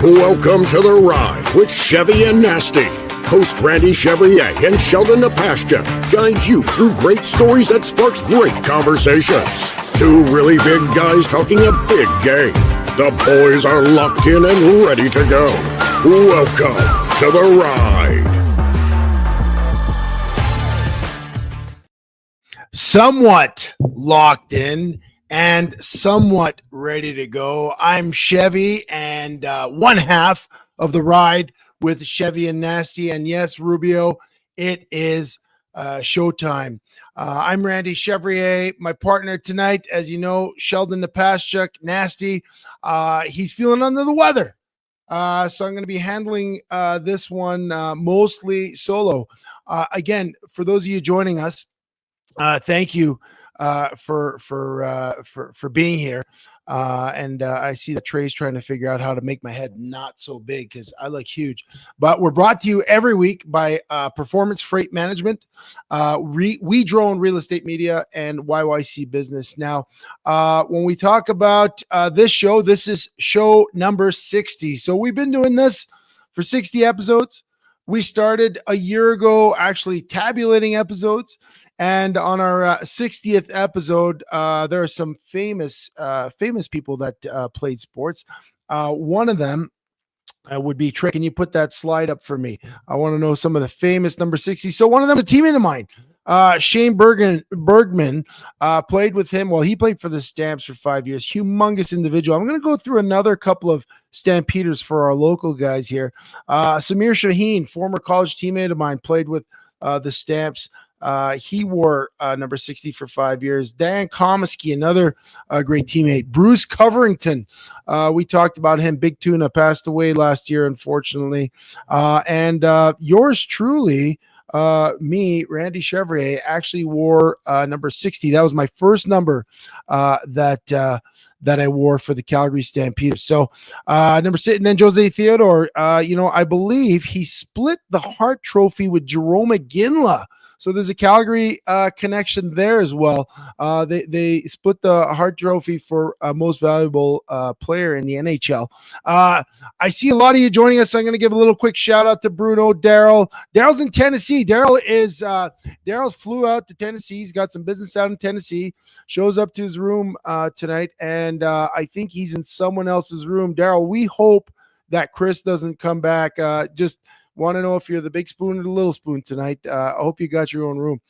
Welcome to The Ride with Chevy and Nasty. Host Randy Chevrier and Sheldon Napastuk guide you through great stories that spark great conversations. Two really big guys talking a big game. The boys are locked in and ready to go. Welcome to The Ride. Somewhat locked in and somewhat ready to go. I'm Chevy, and one half of The Ride with Chevy and Nasty. And yes, Rubio, it is showtime. I'm Randy Chevrier. My partner tonight, as you know, Sheldon Napastuk, Nasty. He's feeling under the weather. So I'm going to be handling this one mostly solo. Again, for those of you joining us, thank you for being here. And I see that Trey's trying to figure out how to make my head not so big because I look huge. But we're brought to you every week by Performance Freight Management, We Drone Real Estate Media, and YYC Business. Now, when we talk about this show, this is show number 60. So we've been doing this for 60 episodes. We started a year ago, actually tabulating episodes. And on our 60th episode, there are some famous people that played sports. One of them would be Trey. Can you put that slide up for me? I want to know some of the famous number 60. So one of them, a teammate of mine, Shane Bergman, played with him. Well, he played for the Stamps for 5 years. Humongous individual. I'm going to go through another couple of Stampeders for our local guys here. Samir Shaheen, former college teammate of mine, played with the Stamps. He wore number 60 for 5 years. Dan Comiskey, another great teammate. Bruce Coverington, we talked about him. Big Tuna passed away last year, unfortunately. And yours truly, me, Randy Chevrier, actually wore number 60. That was my first number that I wore for the Calgary Stampeders. So number 6, and then Jose Theodore, I believe he split the Hart Trophy with Jerome Ginla. So there's a Calgary connection there as well. They split the Hart Trophy for most valuable player in the NHL. I see a lot of you joining us. So I'm going to give a little quick shout out to Bruno, Daryl. Daryl's in Tennessee. Daryl's flew out to Tennessee. He's got some business out in Tennessee. Shows up to his room tonight, and I think he's in someone else's room. Daryl, we hope that Chris doesn't come back. Just want to know if you're the big spoon or the little spoon tonight. I hope you got your own room.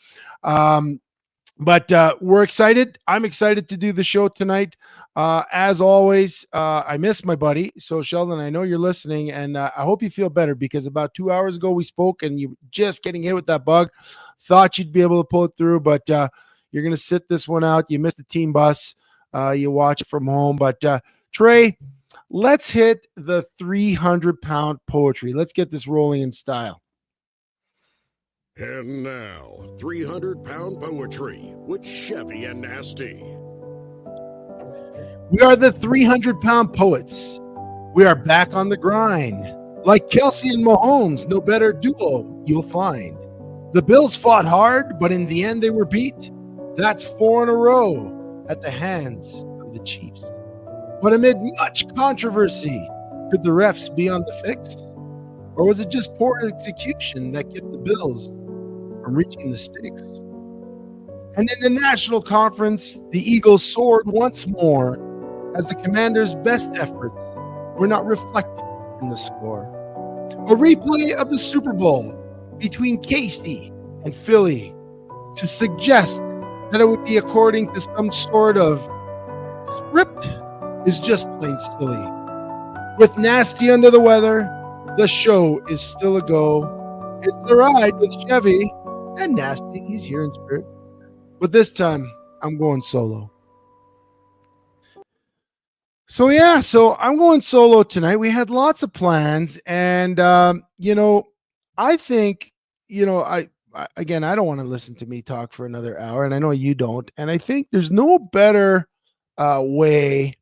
But we're excited. I'm excited to do the show tonight. As always, I miss my buddy. So Sheldon, I know you're listening, and I hope you feel better, because about 2 hours ago we spoke and you were just getting hit with that bug. Thought you'd be able to pull it through, but you're going to sit this one out. You missed the team bus. You watch it from home. But Trey, let's hit the 300-pound poetry. Let's get this rolling in style. And now, 300-pound poetry with Chevy and Nasty. We are the 300-pound poets. We are back on the grind. Like Kelsey and Mahomes, no better duo you'll find. The Bills fought hard, but in the end they were beat. That's 4 in a row at the hands of the Chiefs. But amid much controversy, could the refs be on the fix? Or was it just poor execution that kept the Bills from reaching the stakes? And in the National Conference, the Eagles soared once more as the Commanders' best efforts were not reflected in the score. A replay of the Super Bowl between KC and Philly to suggest that it would be according to some sort of script is just plain silly. With Nasty under the weather, the show is still a go. It's The Ride with Chevy and Nasty. He's here in spirit. But this time, I'm going solo. So I'm going solo tonight. We had lots of plans. And, I think, I don't want to listen to me talk for another hour. And I know you don't. And I think there's no better way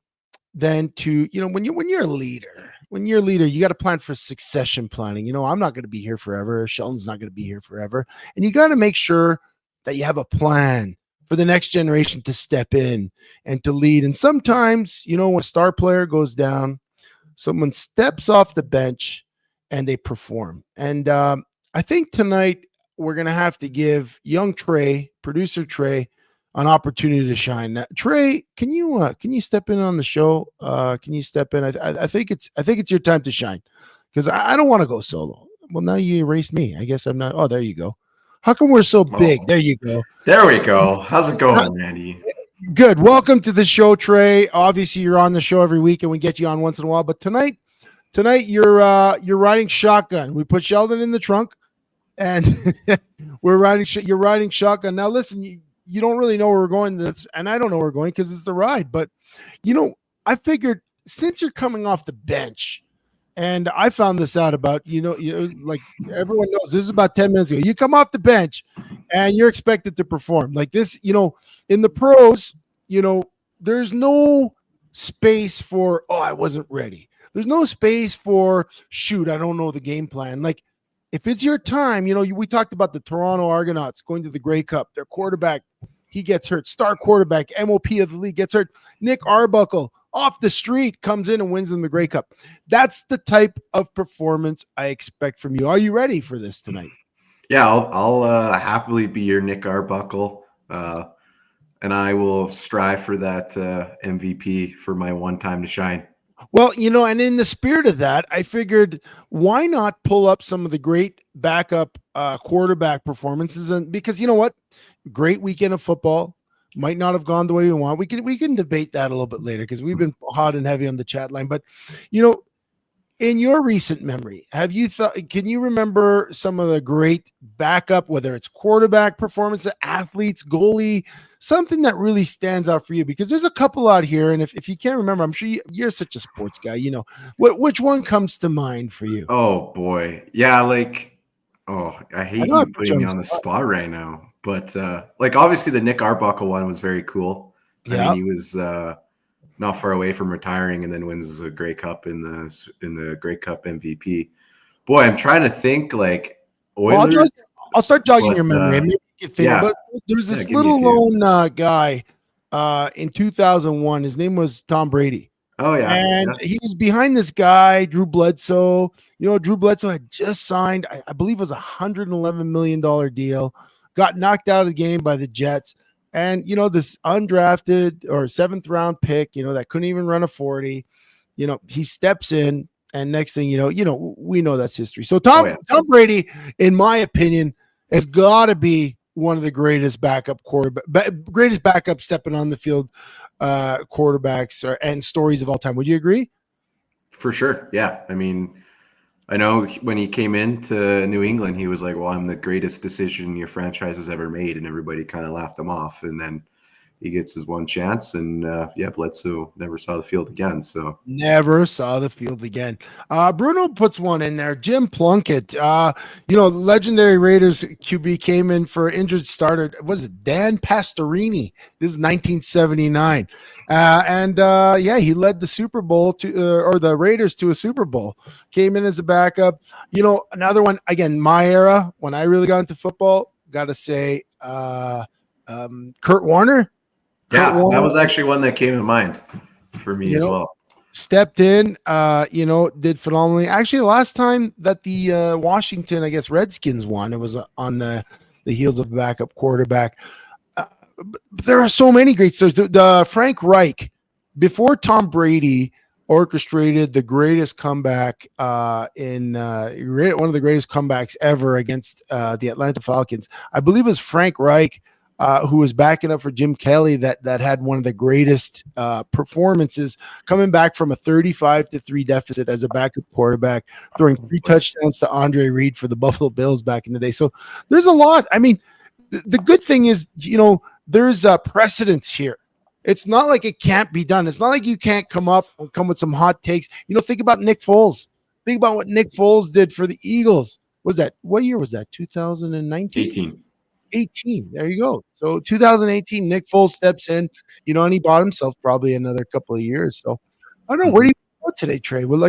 than to, when you're a leader, you got to plan for succession planning. I'm not going to be here forever. Sheldon's not going to be here forever. And you got to make sure that you have a plan for the next generation to step in and to lead. And sometimes, when a star player goes down, someone steps off the bench and they perform. And I think tonight we're going to have to give young Trey, producer Trey, an opportunity to shine. Now, Trey, can you step in on the show? Can you step in? I think it's your time to shine, because I don't want to go solo. Well, now you erased me. I guess I'm not. Oh, there you go. How come we're so big? Oh, there you go. There we go. How's it going, Randy? Good. Welcome to the show, Trey. Obviously, you're on the show every week, and we get you on once in a while. But tonight you're riding shotgun. We put Sheldon in the trunk, and you're riding shotgun. Now, listen, you don't really know where we're going this, and I don't know where we're going because it's the ride. But I figured since you're coming off the bench, and I found this out about like everyone knows, this is about 10 minutes ago. You come off the bench, and you're expected to perform like this. In the pros, there's no space for I wasn't ready. There's no space for shoot, I don't know the game plan. Like, if it's your time, we talked about the Toronto Argonauts going to the Grey Cup. Their quarterback, he gets hurt. Star quarterback, MOP of the league, gets hurt. Nick Arbuckle, off the street, comes in and wins them the Grey Cup. That's the type of performance I expect from you. Are you ready for this tonight? Yeah, I'll happily be your Nick Arbuckle, and I will strive for that MVP for my one time to shine. Well, and in the spirit of that, I figured, why not pull up some of the great backup quarterback performances? And because you know what, great weekend of football, might not have gone the way we want. We can debate that a little bit later because we've been hot and heavy on the chat line. But in your recent memory, can you remember some of the great backup, whether it's quarterback performance, athletes, goalie, something that really stands out for you? Because there's a couple out here, and if you can't remember, I'm sure you're such a sports guy. Which one comes to mind for you? Oh boy, yeah, I hate you putting me on the spot right now, but obviously the Nick Arbuckle one was very cool. Yeah. I mean, he was not far away from retiring, and then wins a Grey Cup in the Grey Cup MVP. Boy, I'm trying to think Oilers. Well, I'll start jogging your memory. Maybe you can think. Yeah. But there's this little lone guy in 2001. His name was Tom Brady. Oh yeah, and he was behind this guy, Drew Bledsoe. Drew Bledsoe had just signed, I believe, it was $111 million deal. Got knocked out of the game by the Jets. And, this undrafted or 7th round pick, that couldn't even run a 40, he steps in, and next thing we know that's history. So Tom Brady, in my opinion, has got to be one of the greatest greatest backup stepping on the field quarterbacks and stories of all time. Would you agree? For sure. Yeah. I mean, I know when he came into New England, he was like, well, I'm the greatest decision your franchise has ever made. And everybody kind of laughed him off. And then he gets his one chance. And Bledsoe never saw the field again. So never saw the field again. Bruno puts one in there. Jim Plunkett, legendary Raiders QB, came in for injured starter. Was it Dan Pastorini? This is 1979. He led the Super Bowl or the Raiders to a Super Bowl. Came in as a backup. Another one, again, my era, when I really got into football, got to say Kurt Warner. Yeah, that was actually one that came to mind for me as well. Stepped in, did phenomenally. Actually, the last time that the Washington, I guess, Redskins won, it was on the heels of a backup quarterback. There are so many great stories. The Frank Reich, before Tom Brady orchestrated the greatest comeback one of the greatest comebacks ever against the Atlanta Falcons. I believe it was Frank Reich, who was backing up for Jim Kelly, that had one of the greatest performances, coming back from a 35-3 deficit as a backup quarterback, throwing 3 touchdowns to Andre Reed for the Buffalo Bills back in the day. So there's a lot. I mean, the good thing is, there's a precedence here. It's not like it can't be done. It's not like you can't come with some hot takes. Think about Nick Foles. Think about what Nick Foles did for the Eagles. What year was that? 2019? 18. There you go. So 2018, Nick Foles steps in, and he bought himself probably another couple of years. So I don't know. Where do you go today, Trey? Well,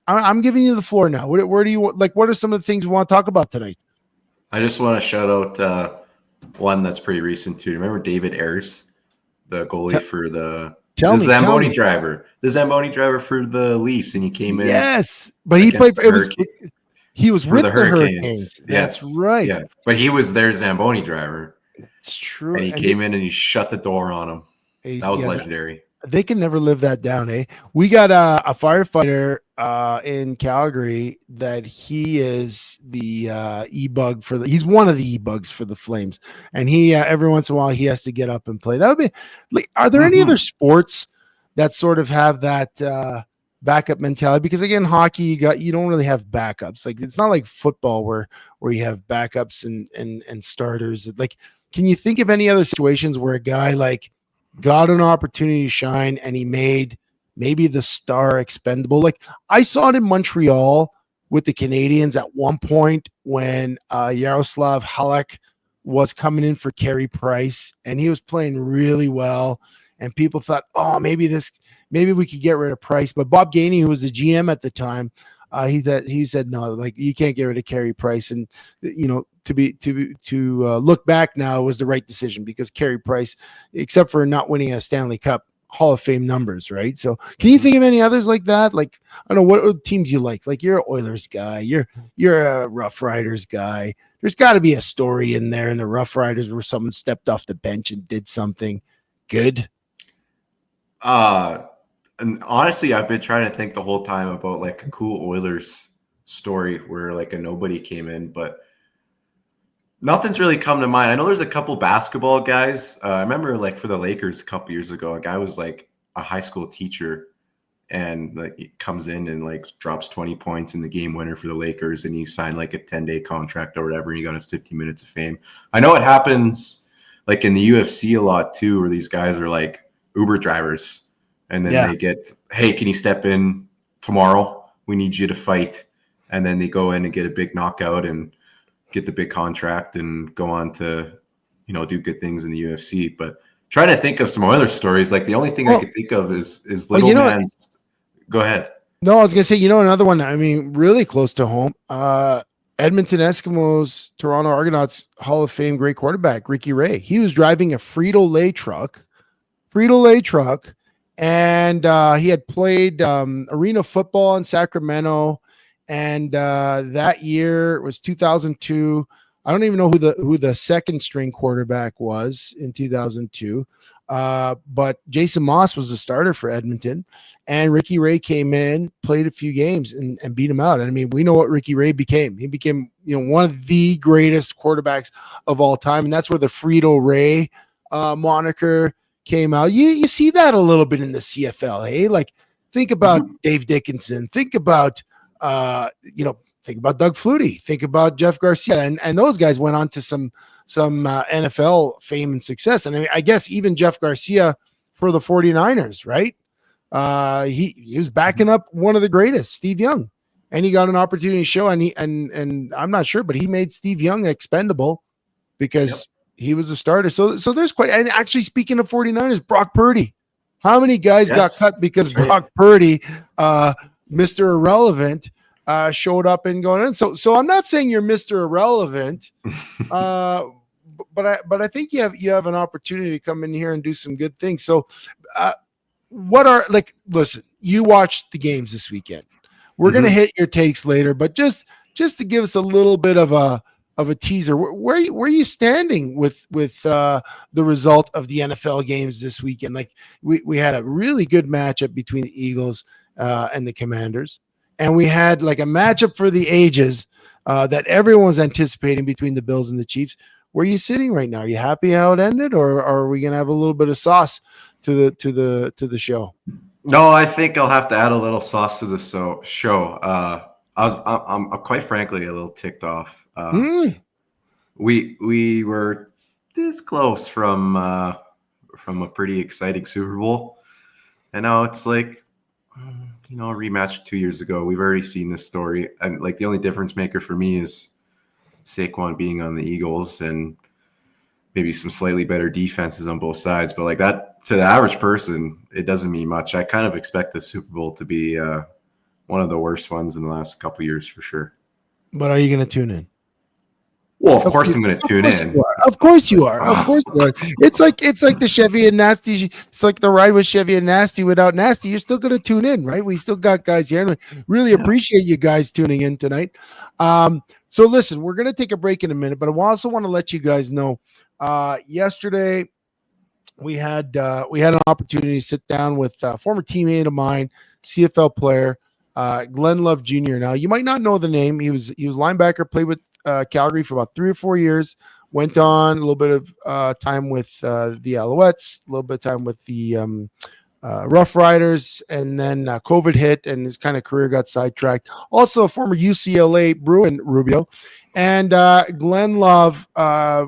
I'm giving you the floor now. Where do you what are some of the things we want to talk about tonight? I just want to shout out one that's pretty recent too. Remember David Ayers, the goalie for the Zamboni driver, the Zamboni driver for the Leafs, and he came in. Yes, but he played. He was for with the the Hurricanes. Hurricanes. That's Yes, right. yeah, but he was their Zamboni driver. It's true. And he came in and he shut the door on him. That was legendary. They can never live that down, eh? We got a firefighter in Calgary that he is the e-bug for he's one of the e-bugs for the Flames. And he every once in a while he has to get up and play. That would be like, are there any other sports that sort of have that backup mentality? Because again, hockey, you don't really have backups. Like it's not like football where you have backups and starters. Like, can you think of any other situations where a guy like got an opportunity to shine and he made maybe the star expendable? Like I saw it in Montreal with the Canadians at one point when Yaroslav Halak was coming in for Carey Price and he was playing really well. And people thought, oh, maybe we could get rid of Price. But Bob Gainey, who was the GM at the time, he said, no, like you can't get rid of Carey Price. And, to look back now, it was the right decision because Carey Price, except for not winning a Stanley Cup, Hall of Fame numbers, right? So can you think of any others like that? Like, I don't know, what teams you like? Like you're an Oilers guy, you're a Roughriders guy. There's got to be a story in there in the Roughriders where someone stepped off the bench and did something good. And honestly, I've been trying to think the whole time about like a cool Oilers story where like a nobody came in, but nothing's really come to mind. I know there's a couple basketball guys. I remember like for the Lakers a couple years ago, a guy was like a high school teacher and like he comes in and like drops 20 points in the game winner for the Lakers and he signed like a 10-day contract or whatever. And he got his 15 minutes of fame. I know it happens like in the UFC a lot too, where these guys are like Uber drivers and then they get, hey, can you step in tomorrow? We need you to fight. And then they go in and get a big knockout and get the big contract and go on to, do good things in the UFC. But trying to think of some other stories, like the only thing I could think of is little man's. Go ahead. No, I was going to say, another one, I mean, really close to home, Edmonton Eskimos, Toronto Argonauts, Hall of Fame great quarterback, Ricky Ray. He was driving a Frito-Lay truck, and he had played arena football in Sacramento. And that year was 2002. I don't even know who the second string quarterback was in 2002. But Jason Moss was the starter for Edmonton, and Ricky Ray came in, played a few games, and beat him out. And I mean, we know what Ricky Ray became. He became, one of the greatest quarterbacks of all time, and that's where the Frito-Ray moniker came out. You see that a little bit in the CFL, hey? Like, think about Dave Dickinson. Think about think about Doug Flutie, think about Jeff Garcia, and those guys went on to some NFL fame and success. And I guess even Jeff Garcia for the 49ers, right? He was backing up one of the greatest, Steve Young, and he got an opportunity to show. And I'm not sure, but he made Steve Young expendable because he was a starter. So there's quite. And actually, speaking of 49ers, Brock Purdy, how many guys got cut because Brock Purdy, Mr. Irrelevant, showed up and going in. So I'm not saying you're Mr. Irrelevant, but I think you have an opportunity to come in here and do some good things. So listen, you watched the games this weekend. We're going to hit your takes later, but just to give us a little bit of a teaser, where are you standing with the result of the NFL games this weekend? Like we had a really good matchup between the Eagles and the Commanders. And we had like a matchup for the ages that everyone was anticipating between the Bills and the Chiefs. Where are you sitting right now? Are you happy how it ended, or are we going to have a little bit of sauce to the show? No, I think I'll have to add a little sauce to the show. I'm quite frankly a little ticked off. We were this close from a pretty exciting Super Bowl, and now it's like, a rematch 2 years ago. We've already seen this story, and like the only difference maker for me is Saquon being on the Eagles and maybe some slightly better defenses on both sides. But like that, to the average person, it doesn't mean much. I kind of expect the Super Bowl to be one of the worst ones in the last couple of years for sure. But are you going to tune in? Well, of course I'm going to tune in. Of course you are. Of course you are. It's like the Chevy and Nasty. It's like the ride with Chevy and Nasty without Nasty. You're still going to tune in, right? We still got guys here, and we really appreciate you guys tuning in tonight. So listen, we're going to take a break in a minute, but I also want to let you guys know. Yesterday, we had an opportunity to sit down with a former teammate of mine, CFL player, Glenn Love Jr. Now, you might not know the name. He was linebacker, played with Calgary for about 3 or 4 years. Went on a little bit of time with the Alouettes, a little bit of time with the Roughriders, and then COVID hit, and his kind of career got sidetracked. Also, a former UCLA Bruin, Rubio. And Glenn Love,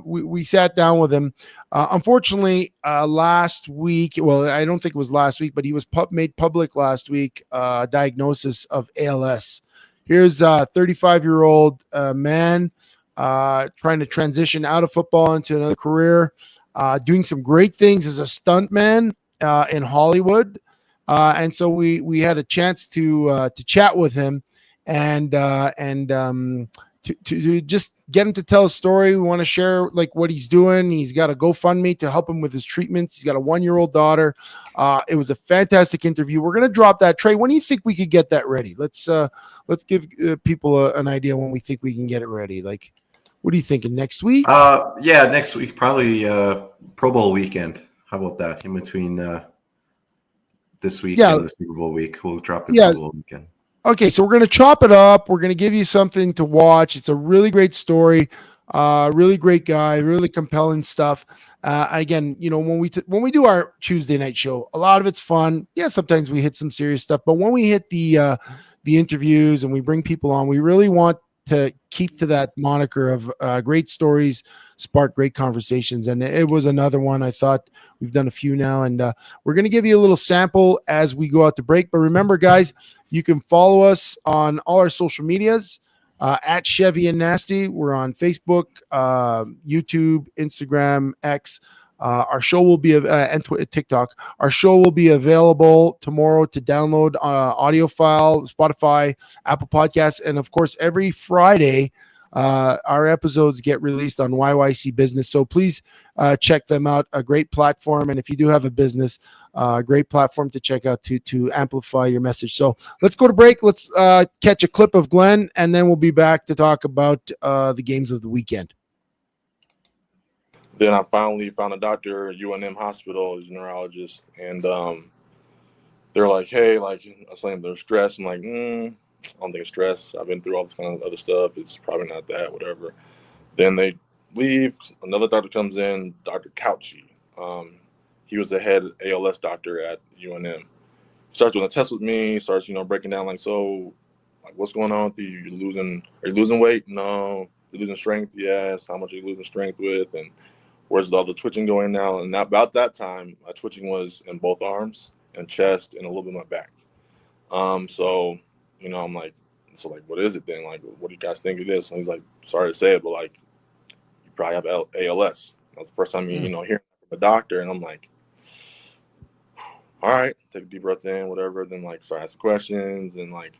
we sat down with him. Unfortunately, last week, well, I don't think it was last week, but he was made public last week, diagnosis of ALS. Here's a 35-year-old man trying to transition out of football into another career, doing some great things as a stuntman in Hollywood. And so we had a chance to chat with him and to just get him to tell a story. We want to share like what he's doing. He's got a GoFundMe to help him with his treatments. He's got a 1-year-old daughter. It was a fantastic interview. We're going to drop that. Trey, when do you think we could get that ready? Let's give people an idea when we think we can get it ready. Like, what are you thinking, next week? Yeah, next week, probably Pro Bowl weekend. How about that? In between this week and the Super Bowl week, we'll drop it Pro Bowl weekend. Okay, so we're going to chop it up. We're going to give you something to watch. It's a really great story, really great guy, really compelling stuff. Again, you know, when we do our Tuesday night show, a lot of it's fun. Yeah, sometimes we hit some serious stuff, but when we hit the interviews and we bring people on, we really want to keep to that moniker of great stories, spark great conversations. And it was another one. I thought we've done a few now, and we're going to give you a little sample as we go out to break. But remember, guys, you can follow us on all our social medias at Chevy and Nasty. We're on Facebook, YouTube, Instagram, X. Our show will be and TikTok. Our show will be available tomorrow to download audio file, Spotify, Apple Podcasts, and of course every Friday our episodes get released on YYC Business. So please check them out. A great platform, and if you do have a business, a great platform to check out to amplify your message. So let's go to break. Let's catch a clip of Glenn, and then we'll be back to talk about the games of the weekend. Then I finally found a doctor at UNM Hospital, he's a neurologist, and they're like, hey, like, I was saying they're stressed. I'm like, I don't think it's stress. I've been through all this kind of other stuff. It's probably not that, whatever. Then they leave. Another doctor comes in, Dr. Couchy. He was the head ALS doctor at UNM. Starts doing a test with me, starts, breaking down, like, so, like, what's going on with you? Are you losing weight? No. You're losing strength? Yes. How much are you losing strength with? And where's all the twitching going now? And about that time, my twitching was in both arms and chest and a little bit of my back. So, I'm like, what is it then? Like, what do you guys think it is? And he's like, sorry to say it, but like, you probably have ALS. That was the first time hearing from a doctor. And I'm like, all right, take a deep breath in, whatever. Then like, start asking questions, and like,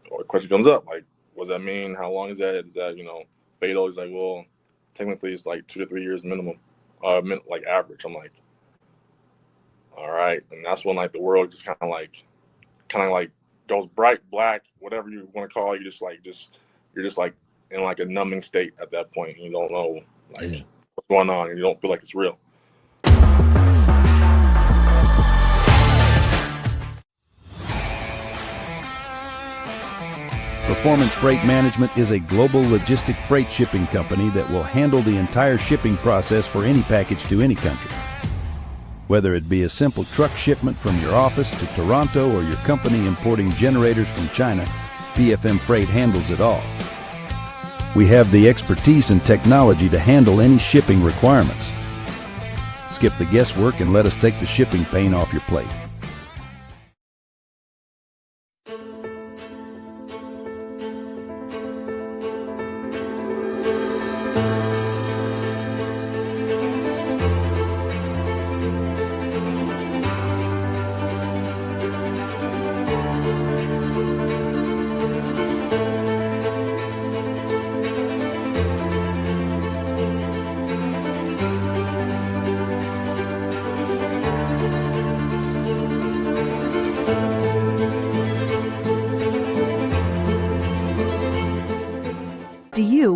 or a question comes up, like, what does that mean? How long is that? Is that, fatal? He's like, well, technically it's like 2 to 3 years minimum, like average. I'm like, all right. And that's when like the world just kind of like goes bright black, whatever you want to call it. You're just like in like a numbing state at that point. You don't know like what's going on, and you don't feel like it's real. Performance Freight Management is a global logistic freight shipping company that will handle the entire shipping process for any package to any country. Whether it be a simple truck shipment from your office to Toronto or your company importing generators from China, PFM Freight handles it all. We have the expertise and technology to handle any shipping requirements. Skip the guesswork and let us take the shipping pain off your plate.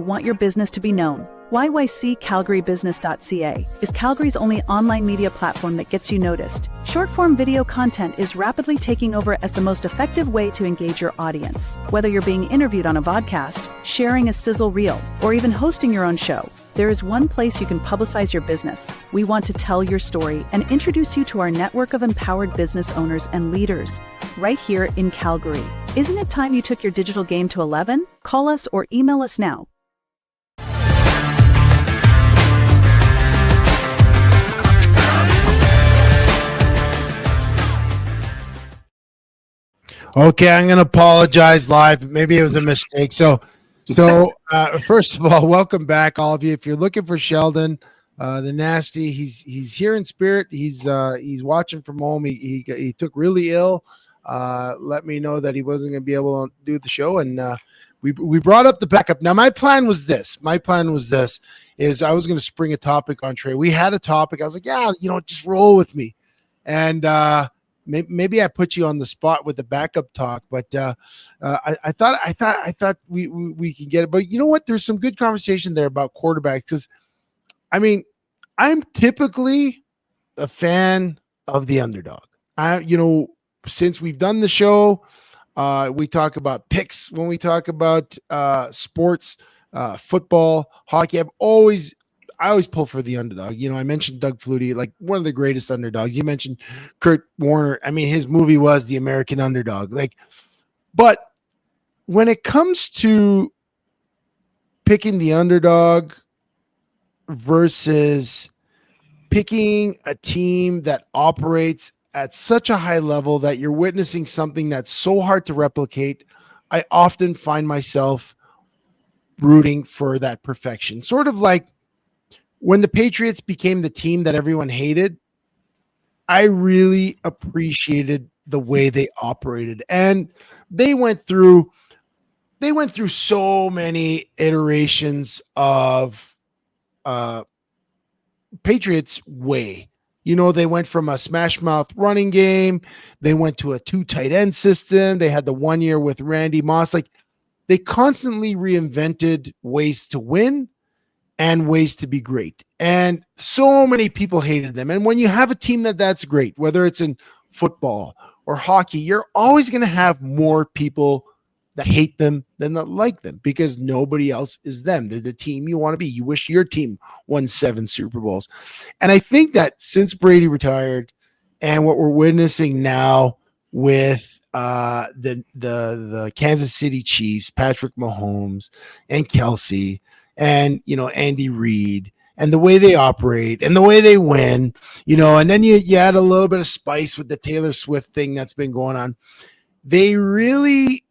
want your business to be known. YYCCalgaryBusiness.ca is Calgary's only online media platform that gets you noticed. Short-form video content is rapidly taking over as the most effective way to engage your audience. Whether you're being interviewed on a vodcast, sharing a sizzle reel, or even hosting your own show, there is one place you can publicize your business. We want to tell your story and introduce you to our network of empowered business owners and leaders right here in Calgary. Isn't it time you took your digital game to 11? Call us or email us now. Okay, I'm going to apologize live. Maybe it was a mistake. So first of all, welcome back, all of you. If you're looking for Sheldon, the Nasty, he's here in spirit. He's watching from home. He took really ill. Let me know that he wasn't going to be able to do the show, and we brought up the backup. Now, my plan was this. Is I was going to spring a topic on Trey. We had a topic. I was like, yeah, just roll with me, and maybe I put you on the spot with the backup talk, but I thought we can get it. But you know what? There's some good conversation there about quarterbacks, because I'm typically a fan of the underdog. Since we've done the show, we talk about picks when we talk about sports, football, hockey. I always pull for the underdog. I mentioned Doug Flutie, like one of the greatest underdogs. You mentioned Kurt Warner. His movie was The American Underdog. But when it comes to picking the underdog versus picking a team that operates at such a high level that you're witnessing something that's so hard to replicate, I often find myself rooting for that perfection. Sort of like when the Patriots became the team that everyone hated, I really appreciated the way they operated. And they went through so many iterations of Patriots way. They went from a smash mouth running game. They went to a 2 tight end system. They had the 1 year with Randy Moss. They constantly reinvented ways to win and ways to be great. And so many people hated them. And when you have a team that's great, whether it's in football or hockey, you're always going to have more people that hate them than that like them, because nobody else is them. They're the team you want to be. You wish your team won 7 Super Bowls. And I think that since Brady retired and what we're witnessing now with the Kansas City Chiefs, Patrick Mahomes and Kelsey, and Andy Reid, and the way they operate and the way they win, and then you add a little bit of spice with the Taylor Swift thing that's been going on. They really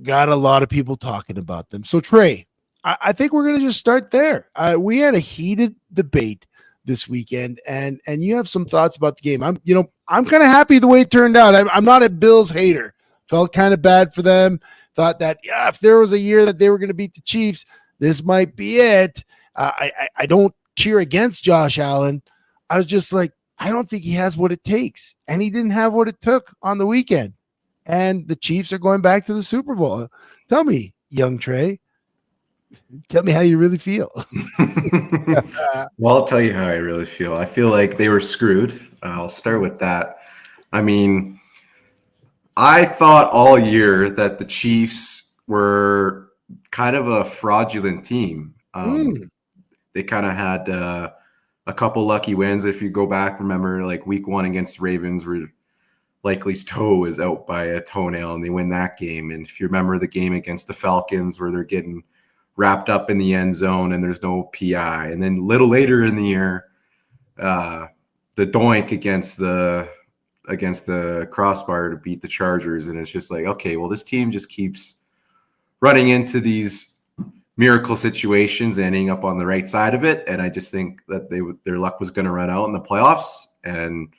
got a lot of people talking about them. So Trey, I think we're going to just start there. We had a heated debate this weekend, and you have some thoughts about the game. I'm kind of happy the way it turned out. I'm not a Bills hater. Felt kind of bad for them. Thought that if there was a year that they were going to beat the Chiefs, this might be it. I don't cheer against Josh Allen. I was just like, I don't think he has what it takes. And he didn't have what it took on the weekend. And the Chiefs are going back to the Super Bowl. Tell me, young Trey, tell me how you really feel. Well, I'll tell you how I really feel. I feel like they were screwed. I'll start with that. I thought all year that the Chiefs were kind of a fraudulent team. They kind of had a couple lucky wins. If you go back, remember week 1 against Ravens, where Likely's toe is out by a toenail and they win that game. And if you remember the game against the Falcons, where they're getting wrapped up in the end zone and there's no PI. And then a little later in the year, the doink against the crossbar to beat the Chargers. And it's just okay, well, this team just keeps running into these miracle situations, ending up on the right side of it. And I just think that their luck was going to run out in the playoffs. And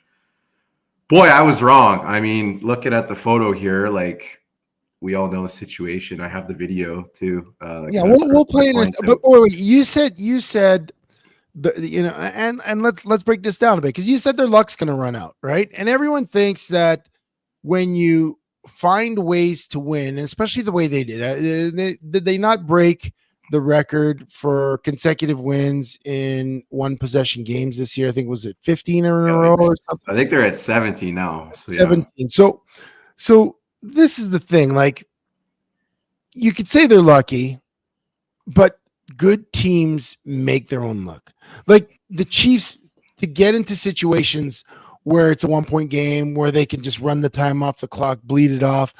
boy, I was wrong. Looking at the photo here, we all know the situation. I have the video too. We'll play it. But wait, you said, and let's break this down a bit, because you said their luck's going to run out, right? And everyone thinks that when you find ways to win, and especially the way they did they not break the record for consecutive wins in one possession games this year. I think was it 15 in a row or something? I think they're at 17 now. So, 17. So this is the thing. Like, you could say they're lucky, but good teams make their own luck. Like the Chiefs, to get into situations where it's a 1-point game, where they can just run the time off the clock, bleed it off.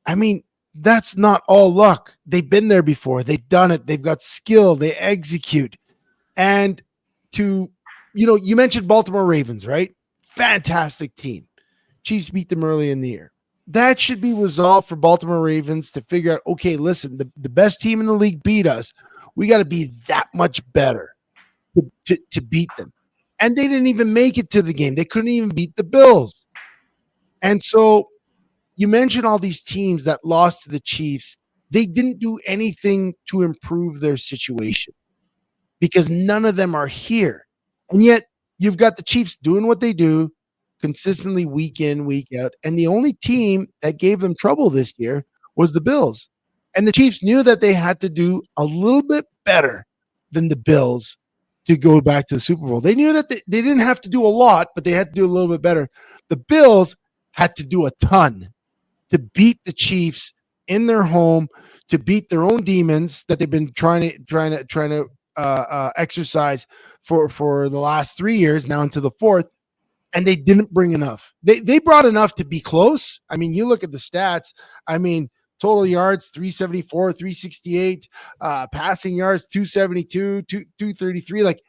I mean, that's not all luck. They've been there before. They've done it. They've got skill. They execute. And you mentioned Baltimore Ravens, right? Fantastic team. Chiefs beat them early in the year. That should be resolved for Baltimore Ravens to figure out, okay, listen, the best team in the league beat us. We got to be that much better to beat them. And they didn't even make it to the game. They couldn't even beat the Bills. And so you mentioned all these teams that lost to the Chiefs. They didn't do anything to improve their situation because none of them are here. And yet you've got the Chiefs doing what they do consistently week in, week out. And the only team that gave them trouble this year was the Bills. And the Chiefs knew that they had to do a little bit better than the Bills to go back to the Super Bowl. They knew that they didn't have to do a lot, but they had to do a little bit better. The Bills had to do a ton to beat the Chiefs in their home, to beat their own demons that they've been trying to exercise for the last 3 years, now into the fourth, and they didn't bring enough. They brought enough to be close. I mean, you look at the stats. I mean, total yards 374, 368, passing yards 272, 233. Like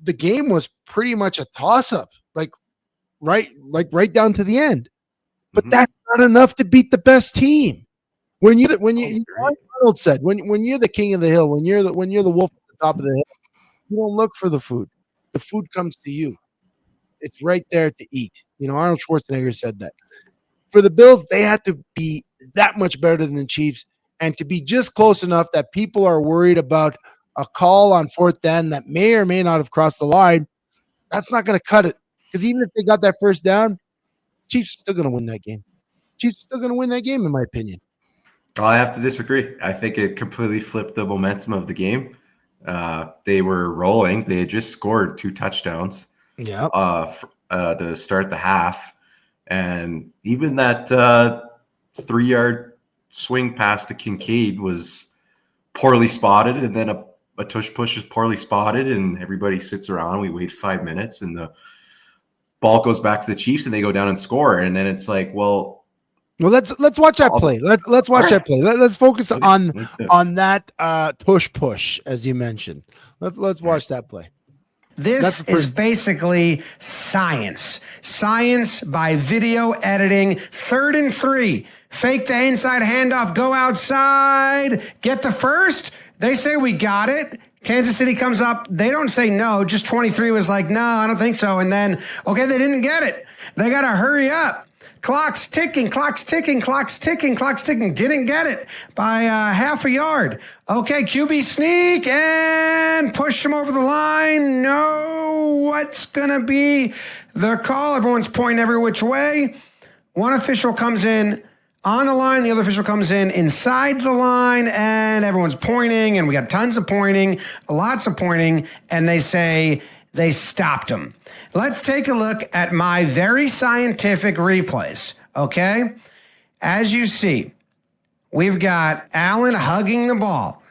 the game was pretty much a toss-up, like right down to the end. But that's not enough to beat the best team. When Arnold said, when you're the king of the hill, when you're the wolf at the top of the hill, you don't look for the food. The food comes to you. It's right there to eat. Arnold Schwarzenegger said that. For the Bills, they had to be that much better than the Chiefs, and to be just close enough that people are worried about a call on fourth down that may or may not have crossed the line. That's not going to cut it, because even if they got that first down, Chiefs are still going to win that game. Chiefs are still going to win that game, in my opinion. I have to disagree. I think it completely flipped the momentum of the game. They were rolling. They had just scored 2 touchdowns to start the half. And even that 3-yard swing pass to Kincaid was poorly spotted. And then a tush push is poorly spotted, and everybody sits around. We wait 5 minutes, and the ball goes back to the Chiefs, and they go down and score. And then it's like, well, let's watch that play. Let's watch that play. Let's focus on that tush push, as you mentioned. Let's watch that play. This is basically science. Science by video editing. 3rd and 3. Fake the inside handoff. Go outside. Get the first. They say we got it. Kansas City comes up. They don't say no. Just 23 was like, no, I don't think so. And then, okay, they didn't get it. They got to hurry up. Clock's ticking, clock's ticking, clock's ticking, clock's ticking. Didn't get it by half a yard. Okay, QB sneak and pushed him over the line. No, what's going to be the call? Everyone's pointing every which way. One official comes in on the line. The other official comes in inside the line, and everyone's pointing, and we got tons of pointing, lots of pointing, and they say they stopped him. Let's take a look at my very scientific replays, okay? As you see, we've got Allen hugging the ball.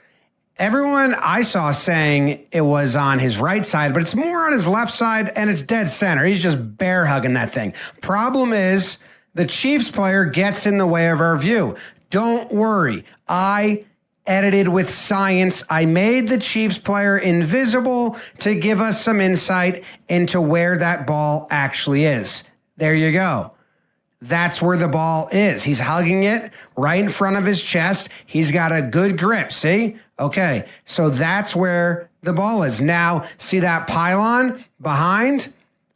Everyone I saw saying it was on his right side, but it's more on his left side, and it's dead center. He's just bear hugging that thing. Problem is, the Chiefs player gets in the way of our view. Don't worry. I edited with science. I made the Chiefs player invisible to give us some insight into where that ball actually is. There you go. That's where the ball is. He's hugging it right in front of his chest. He's got a good grip. See? Okay. So that's where the ball is. Now, see that pylon behind?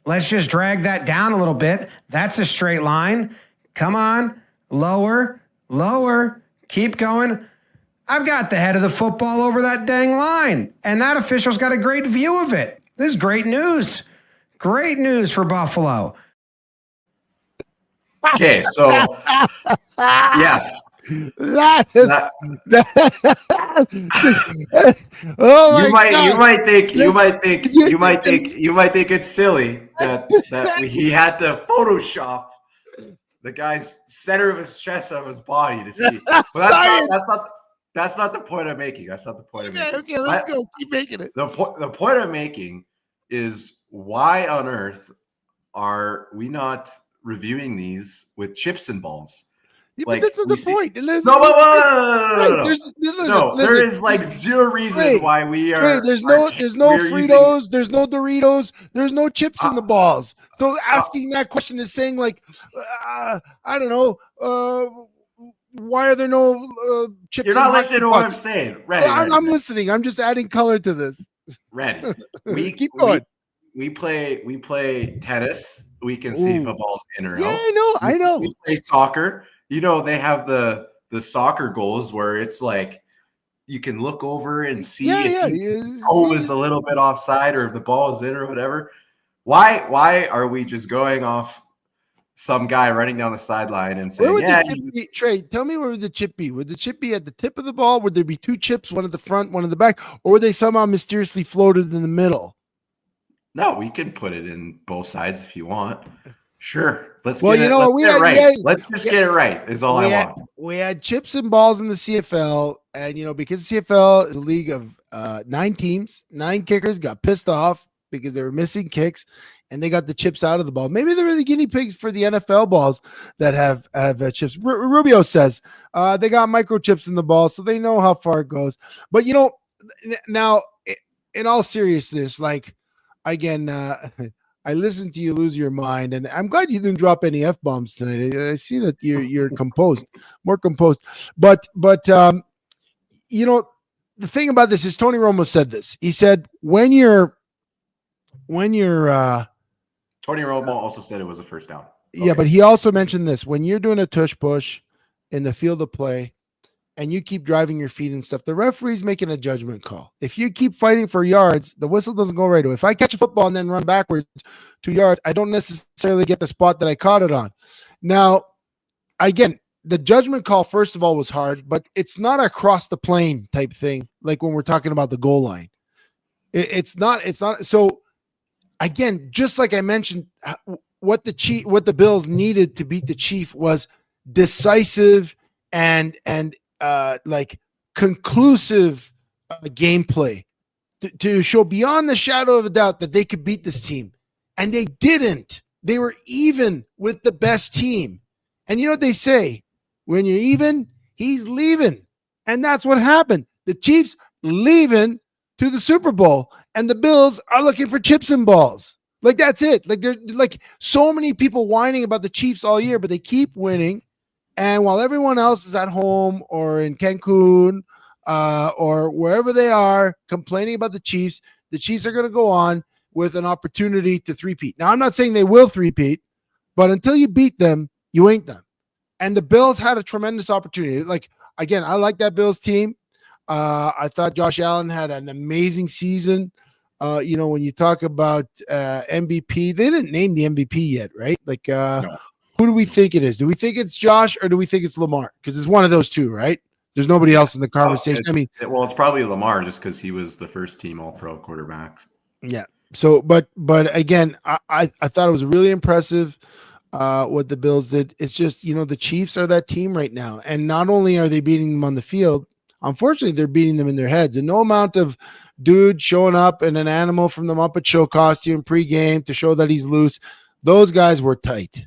Let's just drag that down a little bit. That's a straight line. Come on. Lower, lower. Keep going. I've got the head of the football over that dang line, and that official's got a great view of it. This is great news. Great news for Buffalo. Okay, so yes, That is That- oh my you might God. you might think it's silly that he had to Photoshop the guy's center of his chest on his body to see. But that's not the point I'm making. That's not the point I'm making. Okay, let's go. Keep making it. The point I'm making is, why on earth are we not reviewing these with chips and balls? Yeah, Like, but that's not the point. No, there is like zero reason why we are. There's no Fritos, there's no Doritos, there's no chips in the balls. So asking that question is saying like, I don't know, why are there no chips? You're not listening to what I'm saying, Randy. I'm listening. I'm just adding color to this. Randy, we keep going. We play tennis. We can see if a ball's in or out. Yeah, I know. We play soccer. You know, they have the soccer goals where it's like you can look over and see if the toe is a little bit offside or if the ball is in or whatever. Why are we just going off some guy running down the sideline and saying, the chip be? Trey, tell me where would the chip be? Would the chip be at the tip of the ball? Would there be two chips, one at the front, one at the back? Or would they somehow mysteriously floated in the middle? No, we can put it in both sides if you want. Sure. Let's get it right. Let's just get it right is all I want. We had chips and balls in the CFL, and because the CFL is a league of 9 teams, 9 kickers got pissed off because they were missing kicks, and they got the chips out of the ball. Maybe they were the guinea pigs for the NFL balls that have chips. Rubio says they got microchips in the ball, so they know how far it goes. But now, in all seriousness, like again. I listened to you lose your mind, and I'm glad you didn't drop any F-bombs tonight. I see that you're composed, more composed. But the thing about this is Tony Romo said this. He said when you're Tony Romo also said it was a first down. Okay. Yeah, but he also mentioned this: when you're doing a tush push in the field of play, and you keep driving your feet and stuff, the referee's making a judgment call. If you keep fighting for yards, the whistle doesn't go right away. If I catch a football and then run backwards 2 yards, I don't necessarily get the spot that I caught it on. Now, again, the judgment call, first of all, was hard, but it's not a cross the plane type thing, like when we're talking about the goal line. It's not. So, again, just like I mentioned, what the Bills needed to beat the Chief was decisive and conclusive gameplay to show beyond the shadow of a doubt that they could beat this team. And they didn't. They were even with the best team. And you know what they say? When you're even, he's leaving. And that's what happened. The Chiefs leaving to the Super Bowl, and the Bills are looking for chips and balls. Like, that's it. Like, there's like so many people whining about the Chiefs all year, but they keep winning. And while everyone else is at home or in Cancun or wherever they are complaining about the Chiefs are going to go on with an opportunity to three-peat. Now, I'm not saying they will three-peat, but until you beat them, you ain't them. And the Bills had a tremendous opportunity. Like, again, I like that Bills team. I thought Josh Allen had an amazing season. When you talk about MVP, they didn't name the MVP yet, right? Like, no. Who do we think it is? Do we think it's Josh or do we think it's Lamar? Because it's one of those two, right? There's nobody else in the conversation. It's probably Lamar just because he was the first team All-Pro quarterback. Yeah. So, but again, I thought it was really impressive what the Bills did. It's just, the Chiefs are that team right now. And not only are they beating them on the field, unfortunately, they're beating them in their heads. And no amount of dude showing up in an animal from the Muppet Show costume pregame to show that he's loose. Those guys were tight.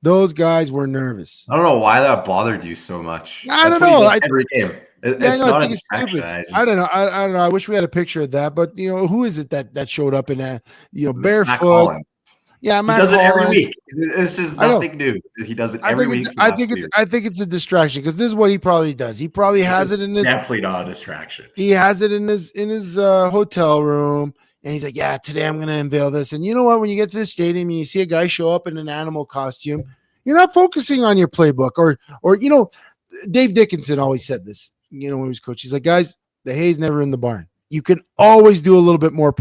Those guys were nervous. I don't know why that bothered you so much. I don't know. Every game. It's not a distraction. I don't know. I don't know. I wish we had a picture of that. But who is it that showed up in a barefoot? Yeah, Matt he does it Holland. every week. This is nothing new. He does it every week. I think it's a distraction because this is what he probably does. He probably has it in his. Definitely not a distraction. He has it in his hotel room. And he's like, yeah, today I'm going to unveil this. And you know what? When you get to the stadium and you see a guy show up in an animal costume, you're not focusing on your playbook. Or Dave Dickinson always said this, when he was coach. He's like, guys, the hay's never in the barn. You can always do a little bit more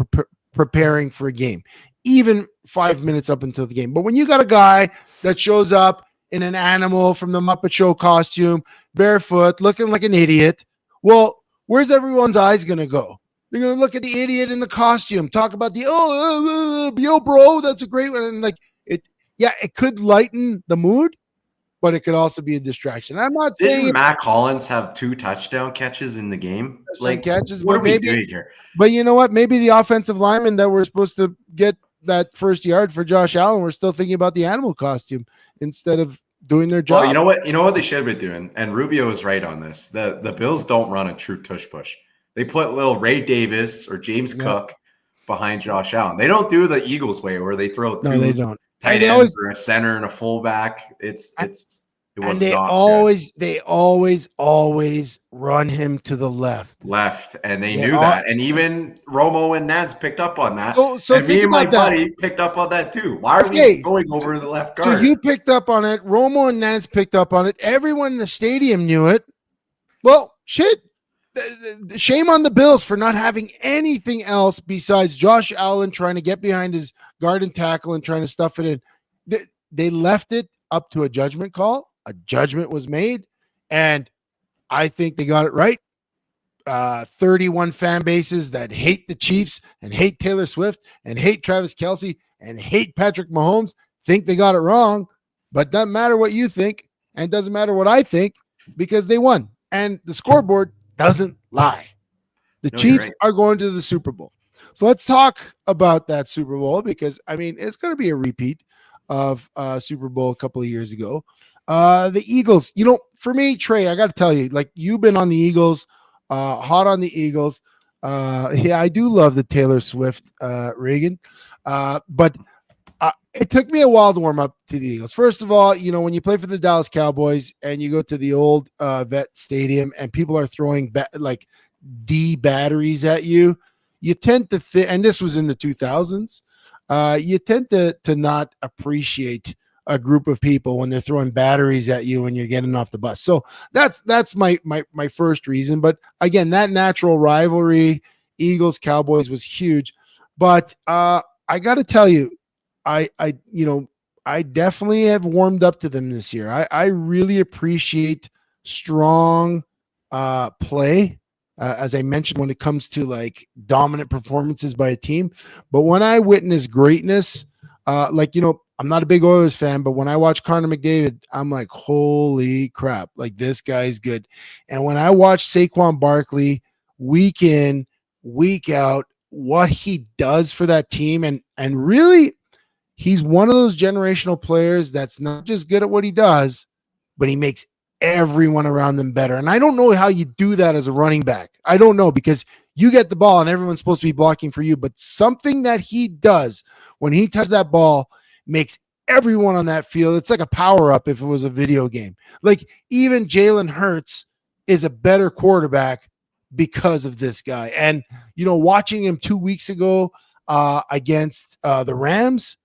preparing for a game, even 5 minutes up until the game. But when you got a guy that shows up in an animal from the Muppet Show costume, barefoot, looking like an idiot. Well, where's everyone's eyes going to go? They're going to look at the idiot in the costume, talk about the, yo, bro, that's a great one. And like it could lighten the mood, but it could also be a distraction. I'm not saying Didn't Mac Hollins have 2 touchdown catches in the game? Like, catches, what but are we maybe, doing here? but you know what? Maybe the offensive linemen that were supposed to get that first yard for Josh Allen were still thinking about the animal costume instead of doing their job. Well, you know what they should have been doing, and Rubio is right on this. The Bills don't run a true tush push. They put little Ray Davis or James Cook behind Josh Allen. They don't do the Eagles way where they throw 2 they don't. tight ends or a center and a fullback. They always run him to the left, and they knew that. And even Romo and Nance picked up on that. So and me and my buddy picked up on that too. Why are we going over the left guard? So you picked up on it. Romo and Nance picked up on it. Everyone in the stadium knew it. Well, shit. Shame on the Bills for not having anything else besides Josh Allen trying to get behind his guard and tackle and trying to stuff it in. They left it up to a judgment call. A judgment was made, and I think they got it right. 31 fan bases that hate the Chiefs and hate Taylor Swift and hate Travis Kelce and hate Patrick Mahomes think they got it wrong, but doesn't matter what you think and doesn't matter what I think because they won. And the scoreboard doesn't lie. The Chiefs are going to the Super Bowl. So let's talk about that Super Bowl because, I mean, it's going to be a repeat of Super Bowl a couple of years ago. The Eagles, for me, Trey, I got to tell you, like you've been on the Eagles, hot on the Eagles. I do love the Taylor Swift, Reagan. But it took me a while to warm up to the Eagles. First of all, when you play for the Dallas Cowboys and you go to the old vet stadium and people are throwing like D batteries at you, you tend to think, and this was in the 2000s, you tend to not appreciate a group of people when they're throwing batteries at you when you're getting off the bus. So that's my first reason. But again, that natural rivalry, Eagles Cowboys, was huge. But I got to tell you, I definitely have warmed up to them this year. I really appreciate strong play, as I mentioned, when it comes to like dominant performances by a team. But when I witness greatness, I'm not a big Oilers fan, but when I watch Connor McDavid, I'm like, holy crap, like this guy's good. And when I watch Saquon Barkley week in, week out, what he does for that team, and really, he's one of those generational players that's not just good at what he does, but he makes everyone around them better. And I don't know how you do that as a running back. I don't know, because you get the ball and everyone's supposed to be blocking for you, but something that he does when he touches that ball makes everyone on that field. It's like a power up if it was a video game. Like even Jalen Hurts is a better quarterback because of this guy. And, watching him 2 weeks ago against the Rams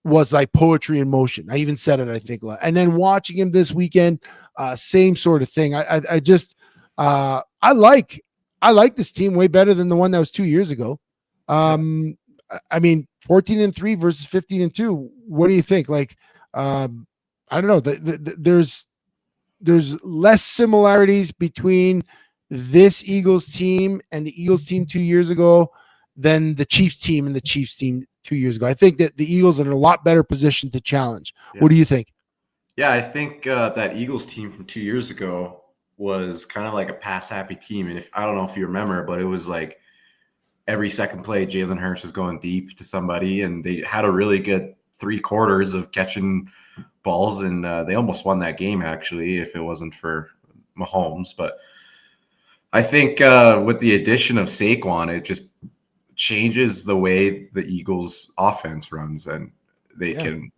was like poetry in motion. I even said it, I think. And then watching him this weekend, same sort of thing. I like this team way better than the one that was 2 years ago. I mean, 14-3 versus 15-2. What do you think? Like, I don't know. There's less similarities between this Eagles team and the Eagles team 2 years ago than the Chiefs team and the Chiefs team 2 years ago. I think that the Eagles are in a lot better position to challenge. Yeah. What do you think? Yeah, I think that Eagles team from 2 years ago was kind of like a pass-happy team. And I don't know if you remember, but it was like every second play, Jalen Hurts was going deep to somebody, and they had a really good 3 quarters of catching balls, and they almost won that game, actually, if it wasn't for Mahomes. But I think with the addition of Saquon, it just changes the way the Eagles offense runs, and they can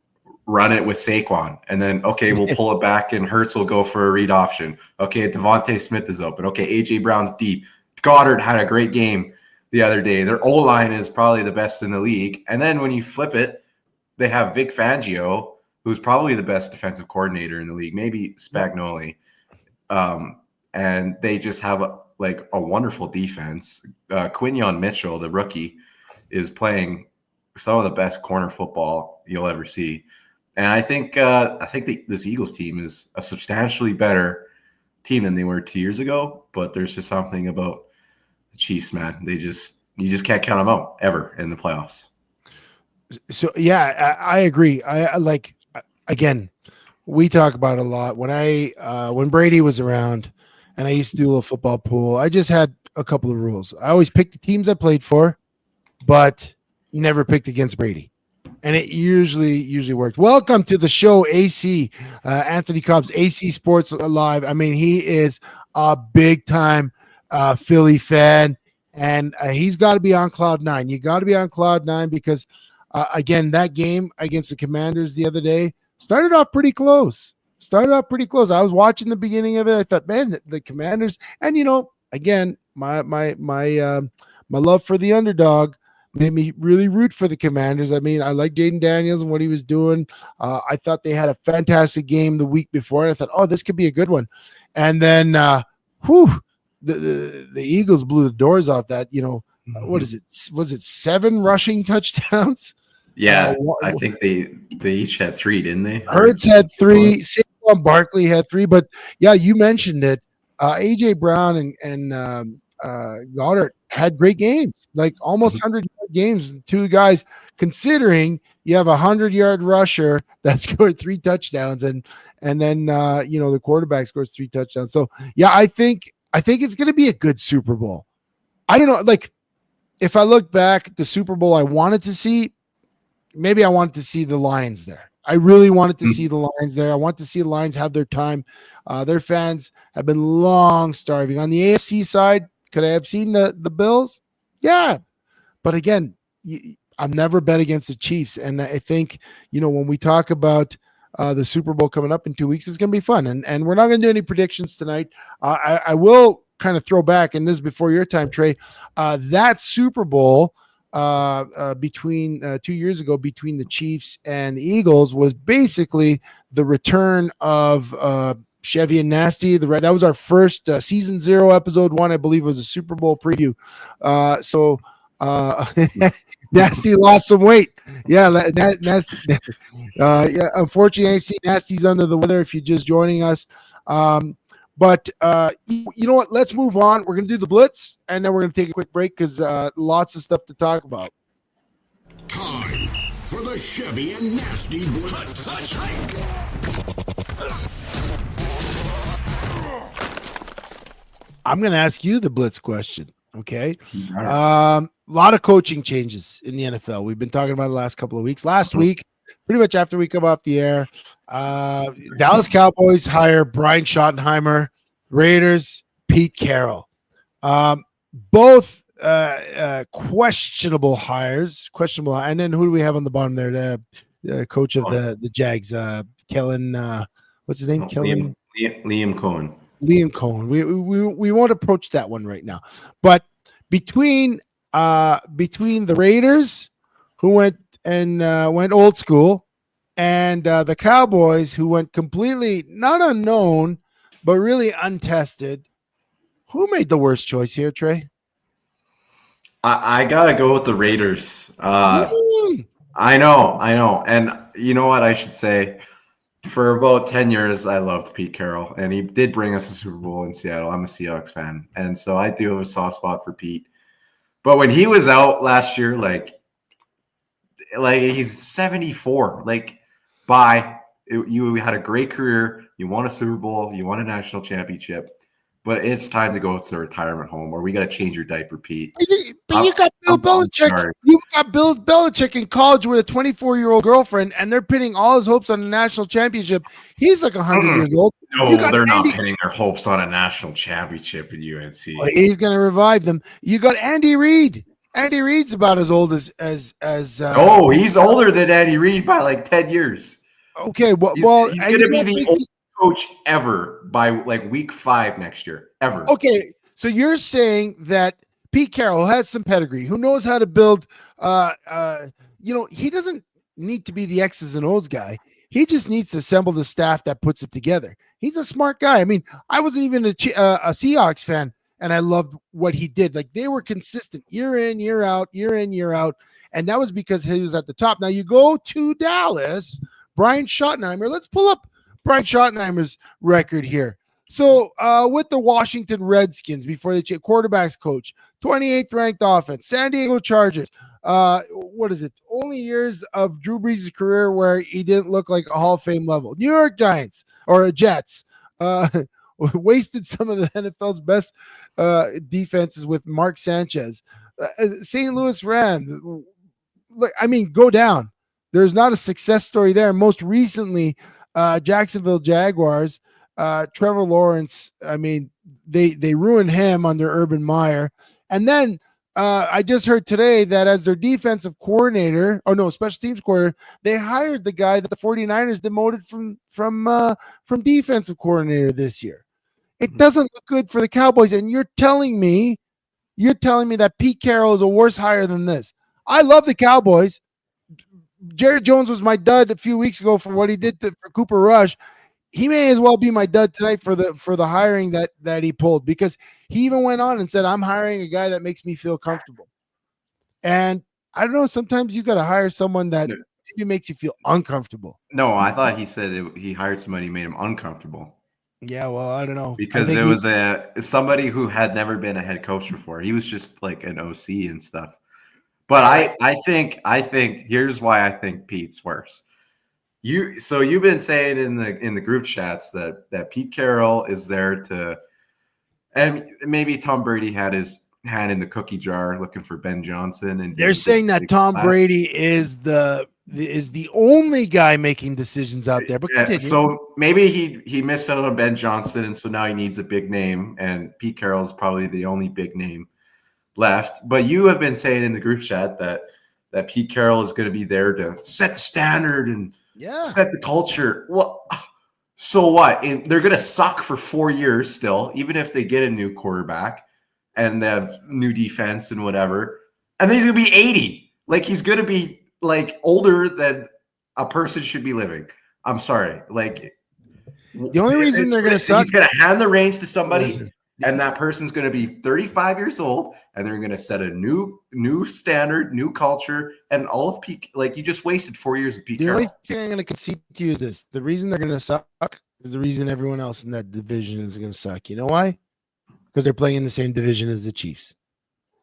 run it with Saquon, and then, okay, we'll pull it back, and Hurts will go for a read option. Okay, Devontae Smith is open. Okay, A.J. Brown's deep. Goddard had a great game the other day. Their O-line is probably the best in the league. And then when you flip it, they have Vic Fangio, who's probably the best defensive coordinator in the league, maybe Spagnoli. And they just have a wonderful defense. Quinyon Mitchell, the rookie, is playing some of the best corner football you'll ever see. And I think this Eagles team is a substantially better team than they were 2 years ago. But there's just something about the Chiefs, man. You just can't count them out ever in the playoffs. So yeah, I agree. I like, again, we talk about it a lot. When Brady was around, and I used to do a little football pool, I just had a couple of rules. I always picked the teams I played for, but never picked against Brady. And it usually worked. Welcome to the show, AC. Anthony Cobbs, AC Sports Live. I mean, he is a big-time Philly fan, and he's got to be on cloud nine. You got to be on cloud nine because, again, that game against the Commanders the other day started off pretty close. I was watching the beginning of it. I thought, man, the Commanders, and, again, my love for the underdog made me really root for the Commanders. I mean, I like Jaden Daniels and what he was doing. I thought they had a fantastic game the week before, and I thought, oh, this could be a good one. And then, the Eagles blew the doors off that. What is it? Was it 7 rushing touchdowns? Yeah, I think they each had 3, didn't they? Hurts had 3. Saquon Barkley had 3. But yeah, you mentioned it. AJ Brown and Goddard had great games, like almost 100-yard games. 2 guys, considering you have a 100-yard rusher that scored 3 touchdowns, and then the quarterback scores 3 touchdowns. So yeah, I think it's going to be a good Super Bowl. I don't know, like if I look back at the Super Bowl I wanted to see, maybe I wanted to see the Lions there. I really wanted to see the Lions there. I want to see the Lions have their time. Their fans have been long starving. On the AFC side, could I have seen the Bills? Yeah. But again, I've never bet against the Chiefs. And I think, when we talk about the Super Bowl coming up in 2 weeks, it's going to be fun. And we're not going to do any predictions tonight. I will kind of throw back, and this is before your time, Trey, that Super Bowl between 2 years ago between the Chiefs and the Eagles was basically the return of Chevy and Nasty. That was our first season 0, episode 1, I believe, was a Super Bowl preview. So Nasty lost some weight. Yeah, Nasty. Yeah, unfortunately, I see Nasty's under the weather if you're just joining us. But you know what? Let's move on. We're going to do the Blitz, and then we're going to take a quick break because lots of stuff to talk about. Time for the Chevy and Nasty Blitz. I'm going to ask you the Blitz question, okay? A lot of coaching changes in the NFL. We've been talking about it the last couple of weeks. Last week, pretty much after we come off the air, Dallas Cowboys hire Brian Schottenheimer, Raiders, Pete Carroll. Both questionable hires. And then who do we have on the bottom there? The coach of the Jags, Kellen, what's his name? Liam Cohen. Liam Cohen. We won't approach that one right now. But between the Raiders, who went old school, and the Cowboys, who went completely not unknown, but really untested, who made the worst choice here, Trey? I gotta go with the Raiders. I know. And you know what I should say? For about 10 years, I loved Pete Carroll, and he did bring us a Super Bowl in Seattle. I'm a Seahawks fan, and so I do have a soft spot for Pete. But when he was out last year, like he's 74. Bye. You had a great career. You won a Super Bowl. You won a national championship. But it's time to go to the retirement home, or we got to change your diaper, Pete. But you got Bill Belichick. You got Bill Belichick in college with a 24-year-old girlfriend, and they're pinning all his hopes on a national championship. He's like 100 years old. No, they're not pinning their hopes on a national championship at UNC. Well, he's going to revive them. You got Andy Reid. Andy Reid's about as old as oh, he's older than Andy Reid by like 10 years. Okay, well, he's going to be the oldest coach ever by week 5 next year, ever. Okay, so you're saying that Pete Carroll has some pedigree, who knows how to build. He doesn't need to be the X's and O's guy. He just needs to assemble the staff that puts it together. He's a smart guy. I mean, I wasn't even a Seahawks fan, and I loved what he did. Like, they were consistent year in, year out, and that was because he was at the top. Now you go to Dallas, Brian Schottenheimer. Let's pull up Brian Schottenheimer's record here. So with the Washington Redskins, before the quarterback's coach, 28th ranked offense, San Diego Chargers. What is it? Only years of Drew Brees' career where he didn't look like a Hall of Fame level. New York Giants or Jets. Wasted some of the NFL's best defenses with Mark Sanchez. St. Louis Rams. I mean, go down. There's not a success story there. Most recently, Jacksonville Jaguars. Trevor Lawrence. I mean, they ruined him under Urban Meyer. And then I just heard today that as their defensive coordinator, special teams coordinator, they hired the guy that the 49ers demoted from defensive coordinator this year. It doesn't look good for the Cowboys. And you're telling me that Pete Carroll is a worse hire than this. I love the Cowboys. Jared Jones was my dud a few weeks ago for what he did for Cooper Rush. He may as well be my dud tonight for the hiring that he pulled, because he even went on and said, I'm hiring a guy that makes me feel comfortable. And I don't know, sometimes you got to hire someone that maybe makes you feel uncomfortable. No, I thought he said he hired somebody who made him uncomfortable. Yeah, well, I don't know. Because it was somebody who had never been a head coach before. He was just like an OC and stuff. But I think here's why I think Pete's worse. You've been saying in the group chats that Pete Carroll is there to, and maybe Tom Brady had his hand in the cookie jar looking for Ben Johnson, and they're saying that Tom Brady is the only guy making decisions out there. But continue. So maybe he missed out on Ben Johnson, and so now he needs a big name, and Pete Carroll is probably the only big name left. But you have been saying in the group chat that Pete Carroll is going to be there to set the standard and set the culture. Well, so what? They're going to suck for 4 years still, even if they get a new quarterback and they have new defense and whatever. And then he's going to be 80. Like, he's going to be like older than a person should be living. I'm sorry. Like, the only reason they're going to suck, he's going to hand the reins to somebody. And that person's going to be 35 years old, and they're going to set a new standard, new culture, and all of Pete. Like, you just wasted 4 years of Pete Carroll. The only thing I'm going to concede to you is this: the reason they're going to suck is the reason everyone else in that division is going to suck. You know why? Because they're playing in the same division as the Chiefs.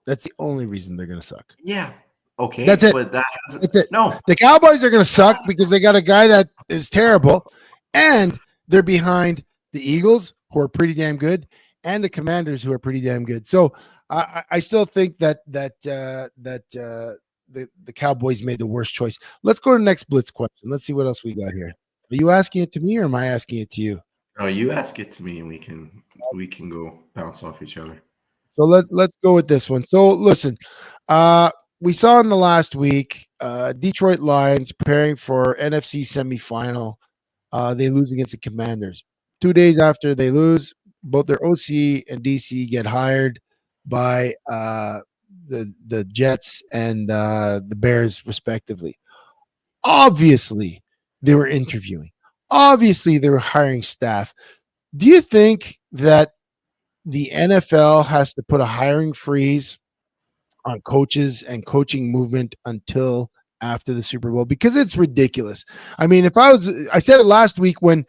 That's the only reason they're going to suck. Yeah. Okay. That's it. But that's it. No. The Cowboys are going to suck because they got a guy that is terrible, and they're behind the Eagles, who are pretty damn good, and the Commanders, who are pretty damn good. So I still think that the Cowboys made the worst choice. Let's go to the next blitz question. Let's see what else we got here. Are you asking it to me, or am I asking it to you? Oh, you ask it to me, and we can go bounce off each other. So let's go with this one. So listen, we saw in the last week, Detroit Lions preparing for NFC semifinal. They lose against the Commanders. 2 days after they lose, both their OC and DC get hired by the Jets and the Bears, respectively. Obviously, they were interviewing. Obviously, they were hiring staff. Do you think that the NFL has to put a hiring freeze on coaches and coaching movement until after the Super Bowl? Because it's ridiculous. I mean, I said it last week when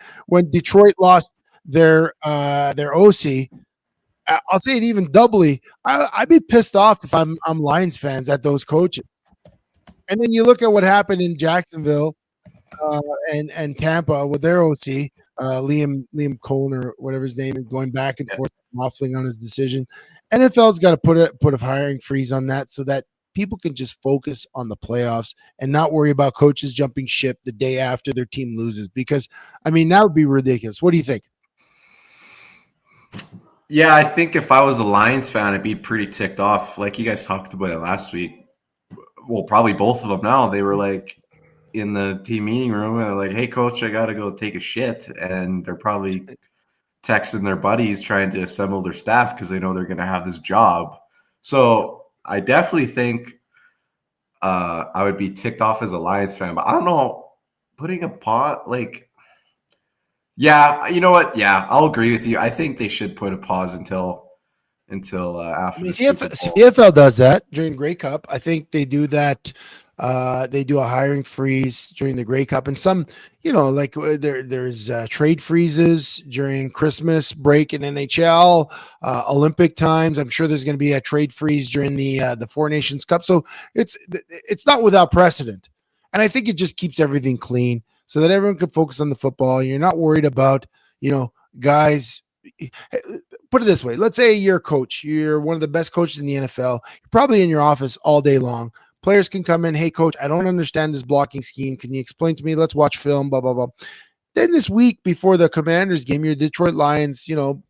Detroit lost their OC, I'll say it even doubly. I'd be pissed off if I'm Lions fans at those coaches. And then you look at what happened in Jacksonville and Tampa with their OC, Liam Cohen or whatever his name is, going back and forth, waffling on his decision. NFL's got to put a hiring freeze on that so that people can just focus on the playoffs and not worry about coaches jumping ship the day after their team loses. Because, I mean, that would be ridiculous. What do you think? Yeah, I think if I was a Lions fan, I'd be pretty ticked off. Like you guys talked about it last week. Well, probably both of them now. They were like in the team meeting room and they're like, hey, coach, I got to go take a shit. And they're probably texting their buddies trying to assemble their staff because they know they're going to have this job. So I definitely think I would be ticked off as a Lions fan. But I don't know, putting a pot, like, yeah, you know what? Yeah, I'll agree with you. I think they should put a pause until after. I mean, CFL does that during Grey Cup. I think they do that They do a hiring freeze during the Grey Cup, and some, like there's trade freezes during Christmas break in NHL, Olympic times. I'm sure there's going to be a trade freeze during the Four Nations Cup. So it's not without precedent, and I think it just keeps everything clean so that everyone can focus on the football. You're not worried about guys. Put it this way: let's say you're a coach, you're one of the best coaches in the NFL. You're probably in your office all day long. Players can come in, hey, coach, I don't understand this blocking scheme. Can you explain to me? Let's watch film, blah, blah, blah. Then this week before the Commanders game, your Detroit Lions,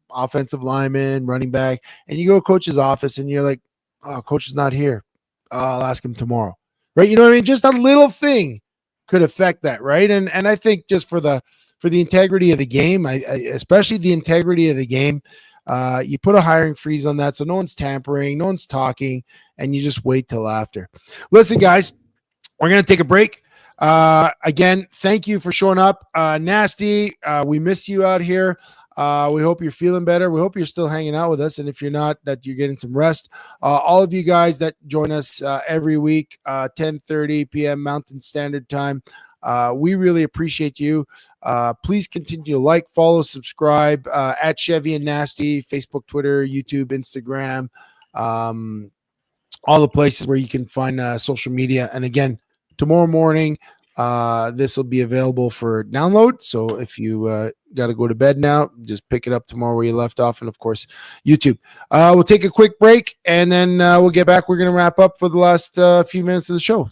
offensive lineman, running back, and you go to coach's office and you're like, oh, coach is not here. I'll ask him tomorrow. Right? You know what I mean? Just a little thing could affect that, right? And I think just for the integrity of the game, especially the integrity of the game, you put a hiring freeze on that so no one's tampering, no one's talking, and you just wait till after. Listen, guys, we're going to take a break. Again, thank you for showing up. Nasty, we miss you out here. We hope you're feeling better. We hope you're still hanging out with us, and if you're not, that you're getting some rest. All of you guys that join us every week, 10:30 p.m. Mountain Standard Time, we really appreciate you. Please continue to like, follow, subscribe at Chevy and Nasty, Facebook, Twitter, YouTube, Instagram, all the places where you can find social media. And again, tomorrow morning, this will be available for download. So if you got to go to bed now, just pick it up tomorrow where you left off. And of course, YouTube. We'll take a quick break and then we'll get back. We're going to wrap up for the last few minutes of the show.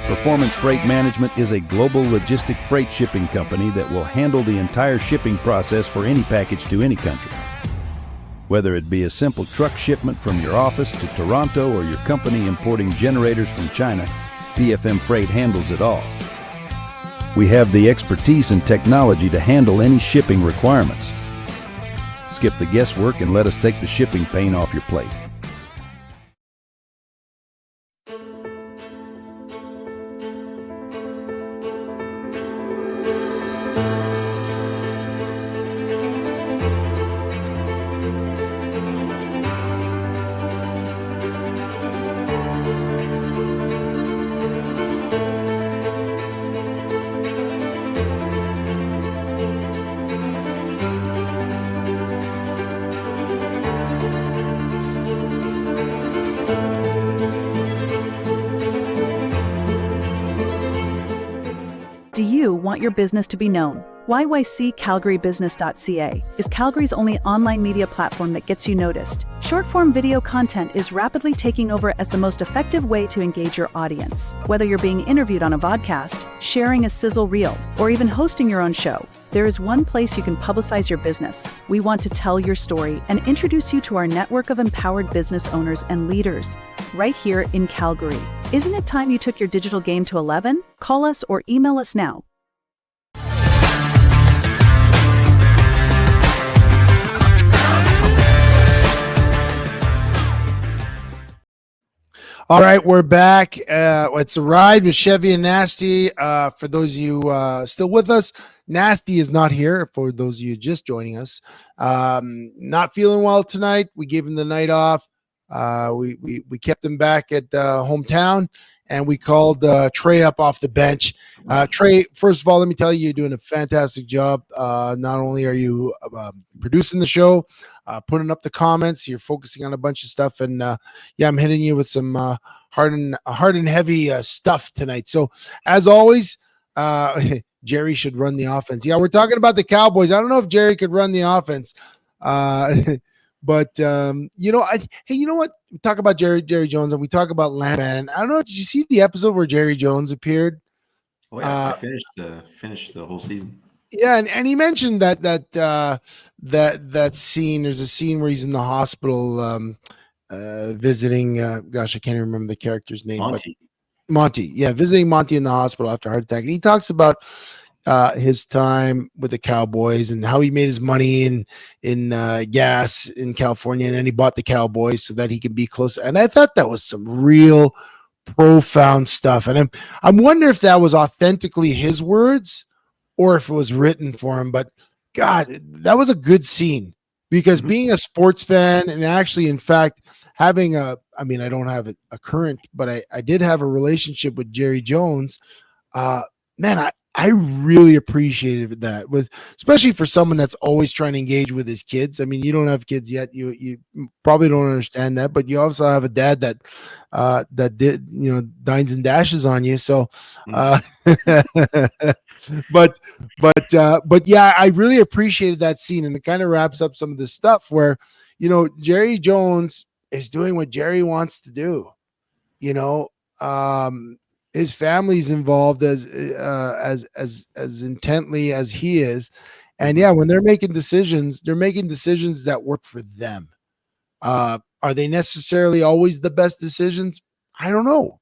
Performance Freight Management is a global logistic freight shipping company that will handle the entire shipping process for any package to any country. Whether it be a simple truck shipment from your office to Toronto or your company importing generators from China, PFM Freight handles it all. We have the expertise and technology to handle any shipping requirements. Skip the guesswork and let us take the shipping pain off your plate. Do you want your business to be known? YYCCalgaryBusiness.ca is Calgary's only online media platform that gets you noticed. Short-form video content is rapidly taking over as the most effective way to engage your audience. Whether you're being interviewed on a vodcast, sharing a sizzle reel, or even hosting your own show, there is one place you can publicize your business. We want to tell your story and introduce you to our network of empowered business owners and leaders right here in Calgary. Isn't it time you took your digital game to 11? Call us or email us now. All right, we're back. It's a ride with Chevy and Nasty. For those of you still with us, Nasty is not here. For those of you just joining us, not feeling well tonight. We gave him the night off. We kept him back at hometown, and we called Trey up off the bench. Trey, first of all, let me tell you, you're doing a fantastic job. Not only are you producing the show, putting up the comments, you're focusing on a bunch of stuff, and yeah, I'm hitting you with some hard and heavy stuff tonight. So as always, Jerry should run the offense. Yeah, we're talking about the Cowboys. I don't know if Jerry could run the offense. But hey, you know what? We talk about Jerry Jones and we talk about Landman. I don't know. Did you see the episode where Jerry Jones appeared? Oh yeah, I finished the whole season. Yeah, and he mentioned that scene. There's a scene where he's in the hospital visiting. Gosh, I can't even remember the character's name. Monty. Yeah, visiting Monty in the hospital after a heart attack. And he talks about his time with the Cowboys and how he made his money in gas in California, and then he bought the Cowboys so that he could be close. And I thought that was some real profound stuff. And I'm wondering if that was authentically his words or if it was written for him. But God, that was a good scene because being a sports fan and actually, in fact, having I mean, I don't have a current, but I did have a relationship with Jerry Jones. Man, I really appreciated that, with especially for someone that's always trying to engage with his kids. I mean, you don't have kids yet. You probably don't understand that, but you also have a dad that did, dines and dashes on you. So, but yeah, I really appreciated that scene, and it kind of wraps up some of the stuff where, Jerry Jones is doing what Jerry wants to do. His family's involved as intently as he is, and yeah, when they're making decisions that work for them. Are they necessarily always the best decisions? I don't know,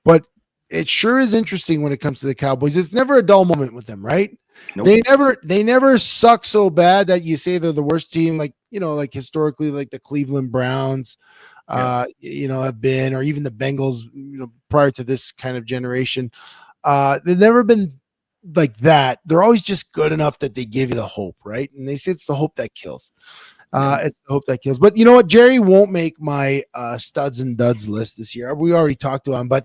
but it sure is interesting when it comes to the Cowboys. It's never a dull moment with them, right? Nope. They never suck so bad that you say they're the worst team, like historically, like the Cleveland Browns, have been, or even the Bengals, prior to this kind of generation. They've never been like that. They're always just good enough that they give you the hope, right? And they say it's the hope that kills. It's the hope that kills. But you know what? Jerry won't make my studs and duds list this year. We already talked to him, but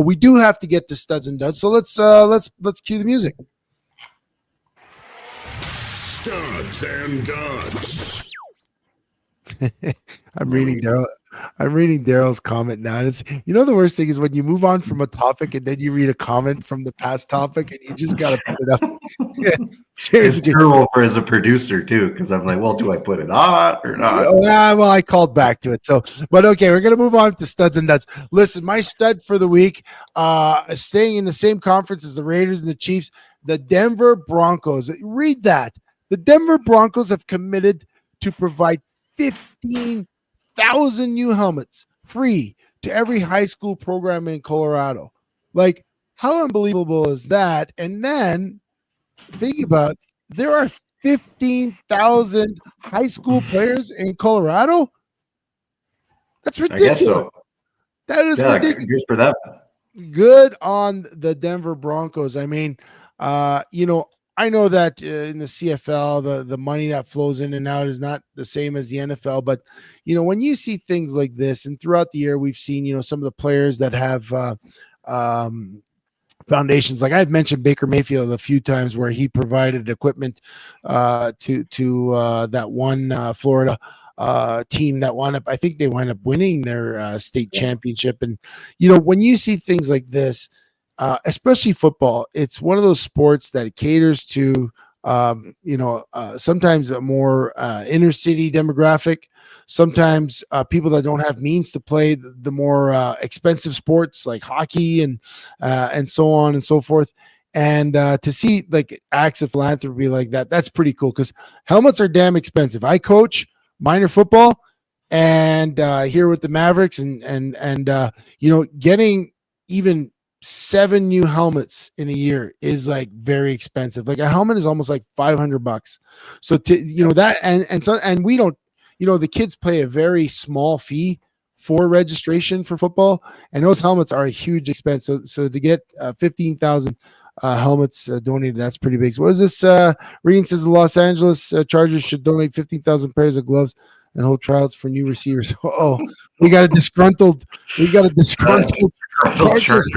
we do have to get to studs and duds. So let's cue the music. Studs and duds. I'm reading Daryl's comment now. And it's, the worst thing is when you move on from a topic and then you read a comment from the past topic and you just got to put it up. It's terrible for as a producer too, because I'm like, well, do I put it on or not? Well, I called back to it. So, but okay, we're going to move on to studs and duds. Listen, my stud for the week, staying in the same conference as the Raiders and the Chiefs, the Denver Broncos. Read that. The Denver Broncos have committed to provide 15,000 new helmets free to every high school program in Colorado. Like, how unbelievable is that? And then think about, there are 15,000 high school players in Colorado. That's ridiculous. I guess so. That is ridiculous. Good for them. Good on the Denver Broncos. I mean, I know that in the CFL, the money that flows in and out is not the same as the NFL, but when you see things like this, and throughout the year we've seen some of the players that have foundations, like I've mentioned Baker Mayfield a few times, where he provided equipment to that one Florida team that wound up, I think they wound up winning their state championship. And when you see things like this, especially football, it's one of those sports that caters to sometimes a more inner city demographic, sometimes people that don't have means to play the more expensive sports like hockey and so on and so forth. And to see like acts of philanthropy like that, that's pretty cool, because helmets are damn expensive. I coach minor football, and here with the Mavericks, and getting even 7 new helmets in a year is like very expensive. Like a helmet is almost like $500. So to that, and we don't, the kids pay a very small fee for registration for football, and those helmets are a huge expense. So to get 15,000 helmets donated, that's pretty big. So what is this? Regan says the Los Angeles Chargers should donate 15,000 pairs of gloves and hold trials for new receivers. Oh, we got a disgruntled Chargers.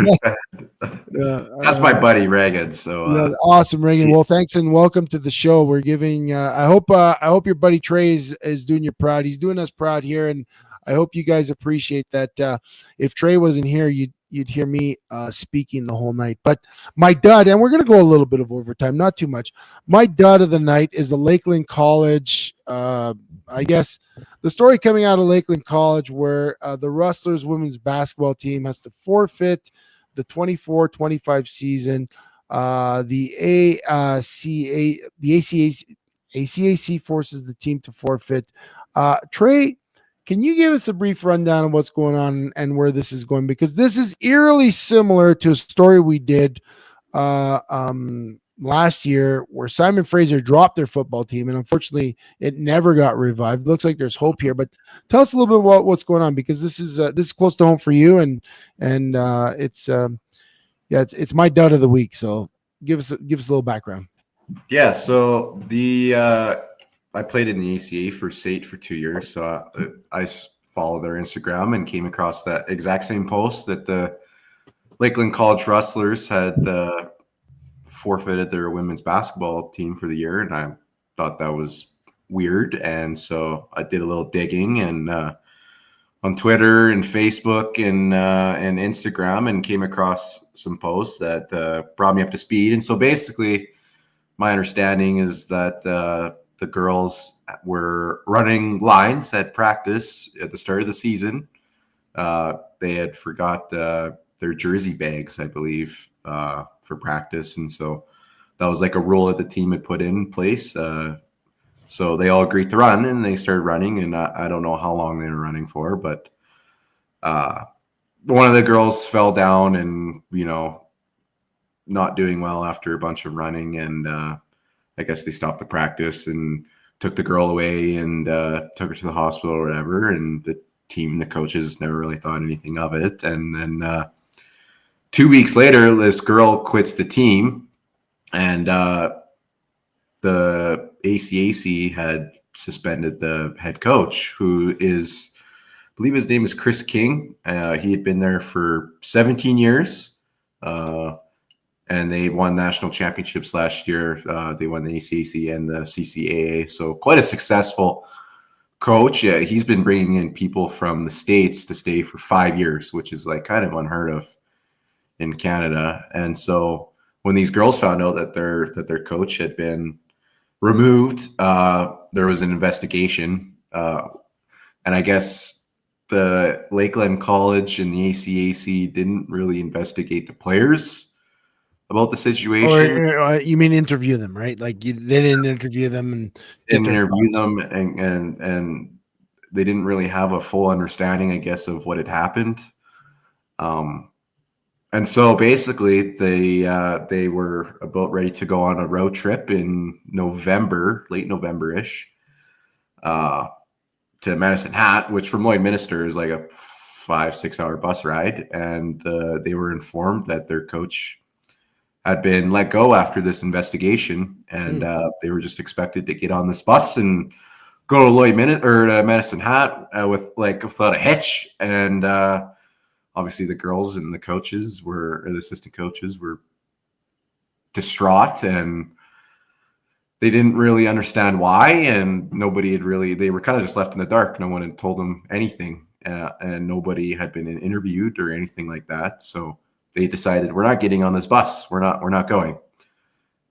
That's my buddy Reagan. So awesome, Reagan. Well, thanks and welcome to the show. We're giving. I hope your buddy Trey is doing you proud. He's doing us proud here, and I hope you guys appreciate that. If Trey wasn't here, you'd hear me speaking the whole night. But my dud, and we're going to go a little bit of overtime, not too much. My dud of the night is the Lakeland College. I guess the story coming out of Lakeland College, where the Rustlers women's basketball team has to forfeit the 24-25 season. The ACAC forces the team to forfeit. Trey, can you give us a brief rundown of what's going on and where this is going? Because this is eerily similar to a story we did last year, where Simon Fraser dropped their football team, and unfortunately it never got revived. Looks like there's hope here, but tell us a little bit about what's going on, because this is close to home for you, and it's my dud of the week. So give us a little background. Yeah, so I played in the ACA for SAIT for 2 years, so I follow their Instagram and came across that exact same post that the Lakeland College Rustlers had forfeited their women's basketball team for the year, and I thought that was weird. And so I did a little digging and on Twitter and Facebook and Instagram, and came across some posts that brought me up to speed. And so basically, my understanding is that the girls were running lines at practice at the start of the season. They had forgot their jersey bags, I believe, for practice. And so that was like a rule that the team had put in place. So they all agreed to run, and they started running. And I don't know how long they were running for, but one of the girls fell down and, not doing well after a bunch of running. And I guess they stopped the practice and took the girl away and took her to the hospital or whatever. And the team, the coaches never really thought anything of it. And then 2 weeks later, this girl quits the team, and the ACAC had suspended the head coach, who is, I believe his name is Chris King. He had been there for 17 years. And they won national championships last year. They won the ACAC and the CCAA. So quite a successful coach. He's been bringing in people from the States to stay for 5 years, which is like kind of unheard of in Canada. And so when these girls found out that their coach had been removed, there was an investigation. And I guess the Lakeland College and the ACAC didn't really investigate the players about the situation. Or you mean interview them, right? Like they didn't interview them and and they didn't really have a full understanding, I guess, of what had happened. And so basically they were about ready to go on a road trip in November, late November-ish, to Medicine Hat, which from Lloydminster is like a 5-6 hour bus ride. And they were informed that their coach had been let go after this investigation, and they were just expected to get on this bus and go to Medicine Hat without a hitch. And obviously the girls and the coaches the assistant coaches were distraught, and they didn't really understand why, and they were kind of just left in the dark. No one had told them anything, and nobody had been interviewed or anything like that. So they decided, we're not getting on this bus. We're not going.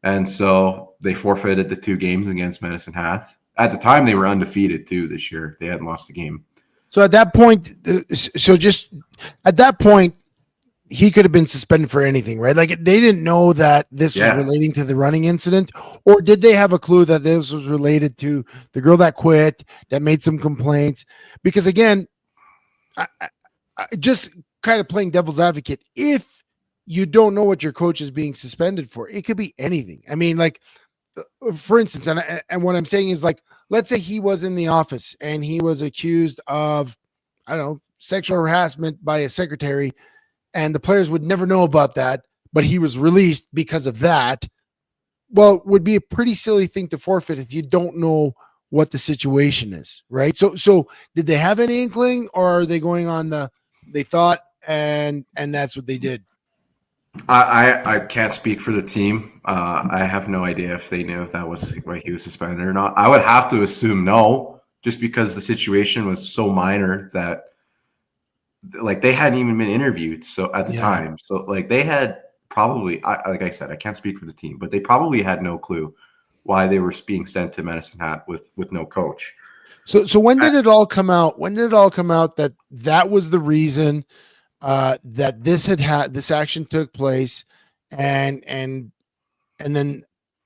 And so they forfeited the 2 games against Medicine Hat. At the time, they were undefeated too this year. They hadn't lost a game. So at that point, he could have been suspended for anything, right? Like they didn't know that this was relating to the running incident, or did they have a clue that this was related to the girl that quit, that made some complaints? Because again, I just kind of playing devil's advocate, if you don't know what your coach is being suspended for, it could be anything. I mean, like, for instance, and what I'm saying is, like, let's say he was in the office and he was accused of, I don't know, sexual harassment by a secretary, and the players would never know about that, but he was released because of that. Well, it would be a pretty silly thing to forfeit if you don't know what the situation is, right? So did they have any inkling, or are they going on they thought, and that's what they did? I can't speak for the team. I have no idea if they knew if that was why he was suspended or not. I would have to assume no, just because the situation was so minor that, like, they hadn't even been interviewed. So at the time, so like they had probably, like I said, I can't speak for the team, but they probably had no clue why they were being sent to Medicine Hat with no coach. So when did it all come out? When did it all come out that was the reason that this action took place, and then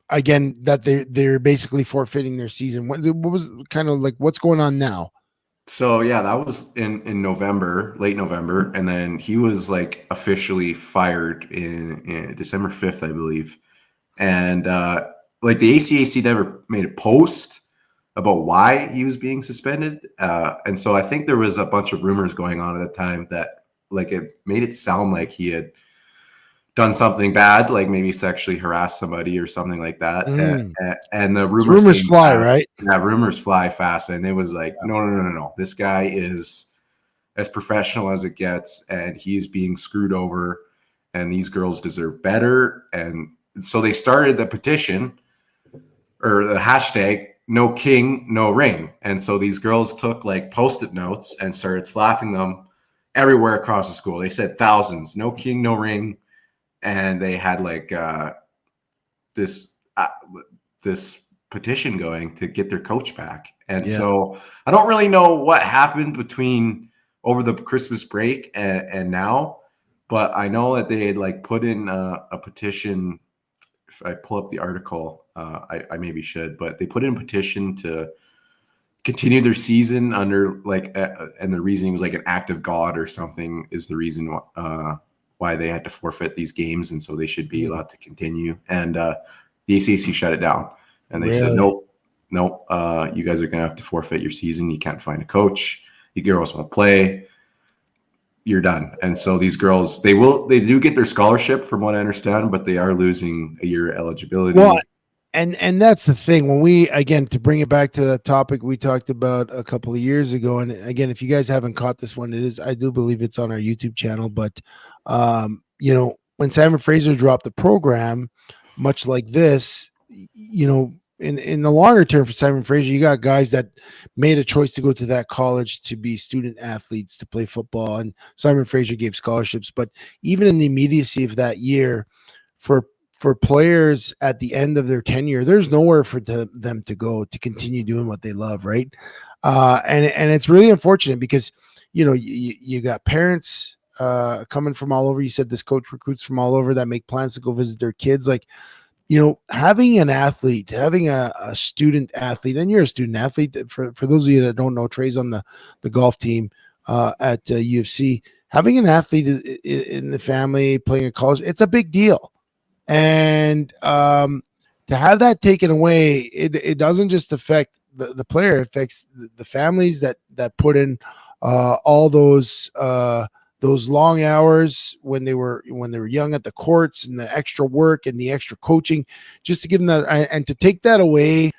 again that they're basically forfeiting their season? What was kind of like what's going on now? So that was in November, late November, and then he was like officially fired in December 5th, I believe. And like the ACAC never made a post about why he was being suspended, and so I think there was a bunch of rumors going on at the time that, like, it made it sound like he had done something bad, like maybe sexually harassed somebody or something like that. And the rumors fly, right? Yeah, rumors fly fast. And it was like, no. This guy is as professional as it gets, and he's being screwed over, and these girls deserve better. And so they started the petition or the hashtag no king, no ring. And so these girls took like Post-it notes and started slapping them everywhere across the school. They said thousands, no king, no ring. And they had like this petition going to get their coach back. And so I don't really know what happened between over the Christmas break and now, but I know that they had like put in a petition. If I pull up the article, I maybe should, but they put in a petition to continue their season under like, and the reasoning was like an act of God or something is the reason why they had to forfeit these games. And so they should be allowed to continue. And the ACC shut it down. And they said, nope, you guys are going to have to forfeit your season. You can't find a coach. You girls won't play. You're done. And so these girls, they do get their scholarship from what I understand, but they are losing a year eligibility. Well, and that's the thing. When we, again, to bring it back to the topic we talked about a couple of years ago, and again, if you guys haven't caught this one, I do believe it's on our YouTube channel, but you know, when Simon Fraser dropped the program, much like this, you know, in the longer term for Simon Fraser, you got guys that made a choice to go to that college to be student athletes, to play football, and Simon Fraser gave scholarships. But even in the immediacy of that year, for players at the end of their tenure, there's nowhere for them to go to continue doing what they love, right? And it's really unfortunate because, you know, you got parents coming from all over. You said this coach recruits from all over that make plans to go visit their kids. Like, you know, having an athlete, having a student athlete, and you're a student athlete. For those of you that don't know, Trey's on the golf team at UFC. Having an athlete in the family playing at college, it's a big deal. And to have that taken away, it doesn't just affect the player, it affects the families that put in all those long hours when they were young at the courts, and the extra work and the extra coaching, just to give them that, and to take that away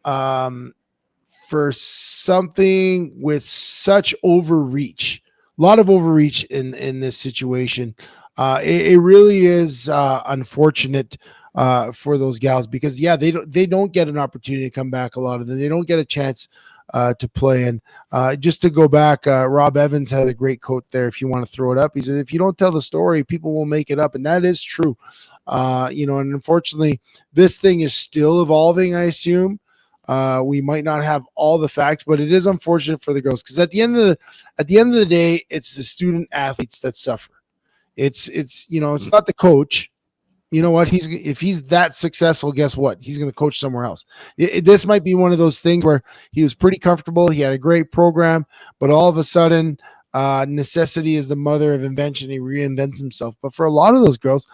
for something with such overreach, a lot of overreach in this situation. It really is unfortunate for those gals, because they don't get an opportunity to come back. A lot of them, they don't get a chance to play. And just to go back, Rob Evans had a great quote there. If you want to throw it up, he said, if you don't tell the story, people will make it up. And that is true. You know, and unfortunately this thing is still evolving. I assume we might not have all the facts, but it is unfortunate for the girls, because at the end of the day, it's the student athletes that suffer. It's you know, it's not the coach. You know what? If he's that successful, guess what? He's going to coach somewhere else. This might be one of those things where he was pretty comfortable. He had a great program, but all of a sudden, necessity is the mother of invention. He reinvents himself. But for a lot of those girls,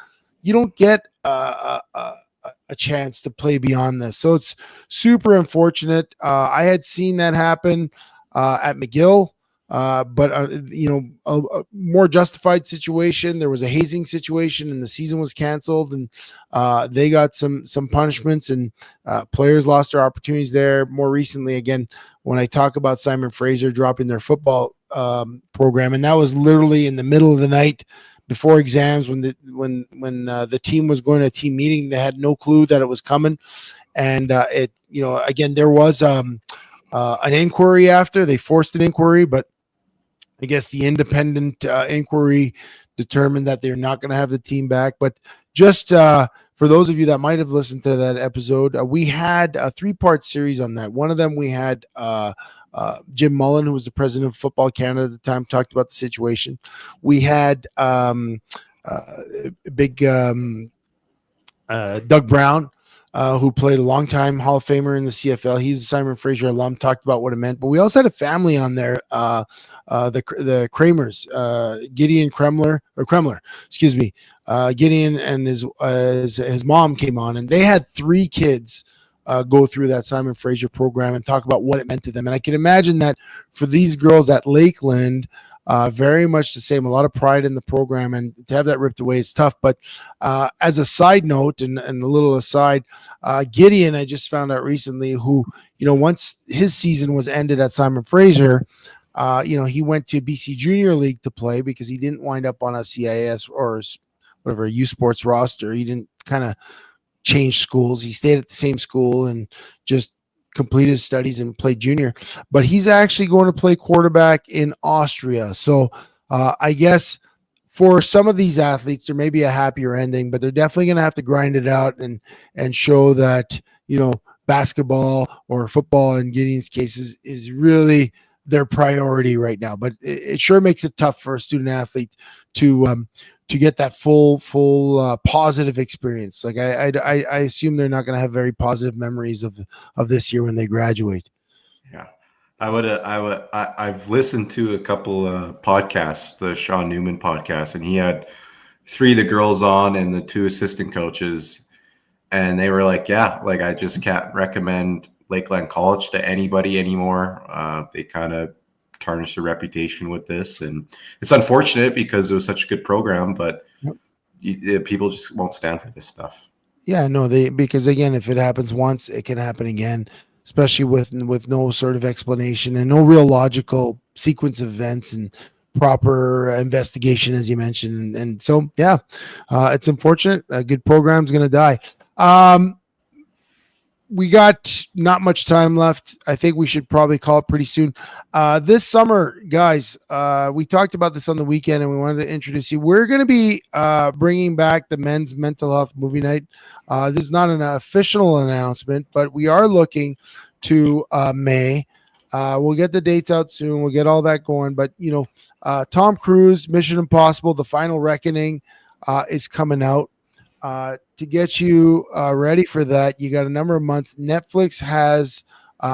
you don't get a chance to play beyond this. So it's super unfortunate. I had seen that happen at McGill. But you know, a more justified situation. There was a hazing situation, and the season was canceled, and they got some punishments, and players lost their opportunities there. More recently, again, when I talk about Simon Fraser dropping their football program, and that was literally in the middle of the night before exams, when the team was going to a team meeting. They had no clue that it was coming, and it, you know, again, there was an inquiry after. They forced an inquiry, but I guess the independent inquiry determined that they're not going to have the team back. But just for those of you that might have listened to that episode, we had a 3-part series on that. One of them, we had Jim Mullen, who was the president of Football Canada at the time, talked about the situation. We had big Doug Brown, who played a long time Hall of Famer in the CFL. He's a Simon Fraser alum, talked about what it meant. But we also had a family on there, the Kramers, Gideon Kremler, excuse me. Gideon and his mom came on, and they had 3 kids go through that Simon Fraser program and talk about what it meant to them. And I can imagine that for these girls at Lakeland, very much the same, a lot of pride in the program, and to have that ripped away is tough. But as a side note and a little aside, Gideon, I just found out recently, who, you know, once his season was ended at Simon Fraser, He went to BC Junior League to play because he didn't wind up on a CIS or whatever U Sports roster. He didn't kind of change schools. He stayed at the same school and just completed his studies and played junior. But he's actually going to play quarterback in Austria. So I guess for some of these athletes, there may be a happier ending, but they're definitely going to have to grind it out and show that, basketball or football in Gideon's case is really their priority right now. But it sure makes it tough for a student athlete to get that full positive experience. Like I assume they're not going to have very positive memories of this year when they graduate. Yeah. I've listened to a couple podcasts, the Sean Newman podcast, and he had 3 of the girls on and the 2 assistant coaches. And they were like, yeah, like I just can't recommend Lakeland College to anybody anymore. They kind of tarnished their reputation with this. And it's unfortunate because it was such a good program, but people just won't stand for this stuff. Yeah, no, because again, if it happens once, it can happen again, especially with no sort of explanation and no real logical sequence of events and proper investigation, as you mentioned. And so, yeah, it's unfortunate. A good program's going to die. We got not much time left. I think we should probably call it pretty soon. This summer, guys, we talked about this on the weekend and we wanted to introduce you. We're going to be bringing back the men's mental health movie night. This is not an official announcement, but we are looking to May. We'll get the dates out soon. We'll get all that going. But, Tom Cruise, Mission Impossible, The Final Reckoning is coming out. To get you ready for that, you got a number of months. Netflix has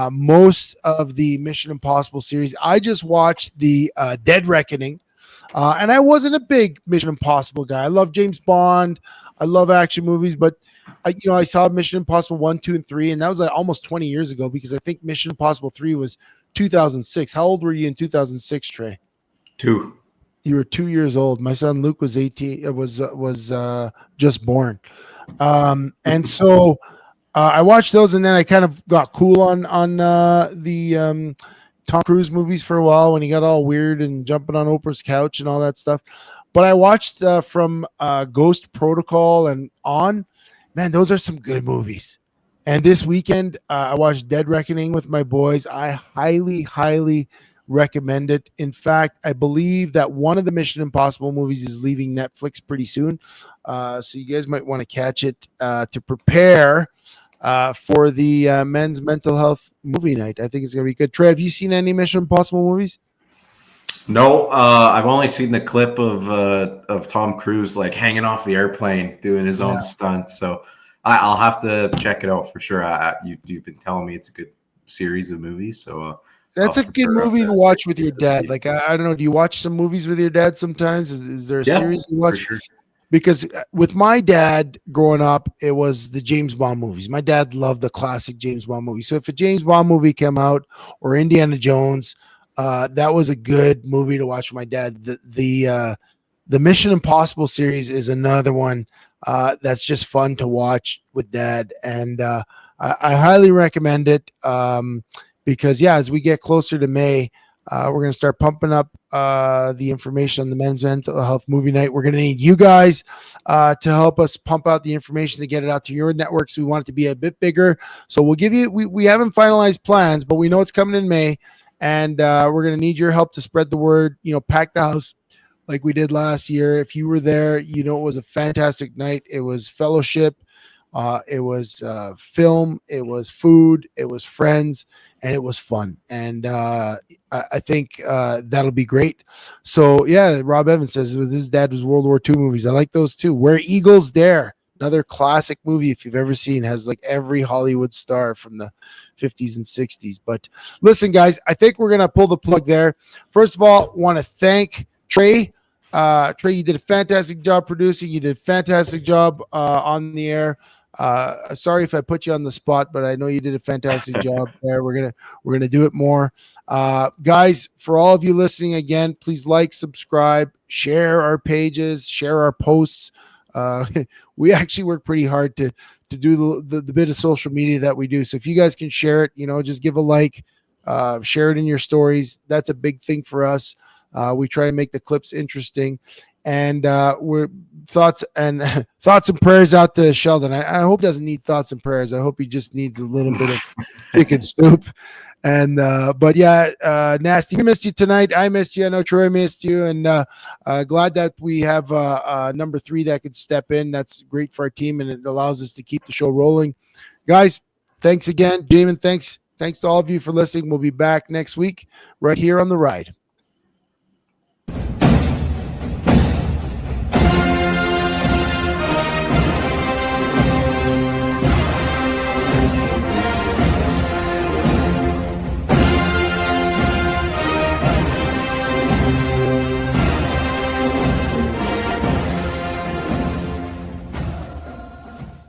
most of the Mission Impossible series. I just watched the Dead Reckoning, and I wasn't a big Mission Impossible guy. I love James Bond. I love action movies, but I saw Mission Impossible 1, 2, and 3, and that was like almost 20 years ago because I think Mission Impossible 3 was 2006. How old were you in 2006, Trey? 2. You were 2 years old. My son Luke was 18. It was just born, and so I watched those, and then I kind of got cool on the Tom Cruise movies for a while when he got all weird and jumping on Oprah's couch and all that stuff. But I watched from Ghost Protocol and on. Man, those are some good movies. And this weekend, I watched Dead Reckoning with my boys. I highly recommend it. In fact, I believe that one of the Mission Impossible movies is leaving Netflix pretty soon. So you guys might want to catch it to prepare for the men's mental health movie night. I think it's going to be good. Trey, have you seen any Mission Impossible movies? No, I've only seen the clip of Tom Cruise like hanging off the airplane doing his own stunts. So I'll have to check it out for sure. You've been telling me it's a good series of movies, so that's a good movie to watch with your dad. Like I don't know, do you watch some movies with your dad sometimes? Is there a series you watch? For sure. Because with my dad growing up, it was the James Bond movies. My dad loved the classic James Bond movies. So if a James Bond movie came out or Indiana Jones, that was a good movie to watch with my dad. The Mission Impossible series is another one that's just fun to watch with dad, and I highly recommend it because as we get closer to May, we're going to start pumping up the information on the men's mental health movie night. We're going to need you guys to help us pump out the information to get it out to your networks. We want it to be a bit bigger, so we'll give you. We haven't finalized plans, but we know it's coming in May. And we're going to need your help to spread the word, pack the house like we did last year. If you were there, it was a fantastic night. It was fellowship. It was film. It was food. It was friends. And it was fun. And I think that'll be great. So, Rob Evans says his dad was World War II movies. I like those too. Where Eagles Dare. Another classic movie, if you've ever seen, has like every Hollywood star from the 50s and 60s. But listen, guys, I think we're going to pull the plug there. First of all, want to thank Trey. Trey, you did a fantastic job producing. You did a fantastic job on the air. Sorry if I put you on the spot, but I know you did a fantastic job there. We're gonna do it more. Guys, for all of you listening again, please like, subscribe, share our pages, share our posts. We actually work pretty hard to do the bit of social media that we do. So if you guys can share it, just give a like, Share it in your stories. That's a big thing for us. We try to make the clips interesting. And we're thoughts and prayers out to Sheldon. I hope he doesn't need thoughts and prayers. I hope he just needs a little bit of chicken soup. And but yeah, Nasty, we missed you tonight. I missed you. I know Troy missed you. And glad that we have number 3 that could step in. That's great for our team, and it allows us to keep the show rolling. Guys, thanks again. Damon, thanks to all of you for listening. We'll be back next week right here on The Ride.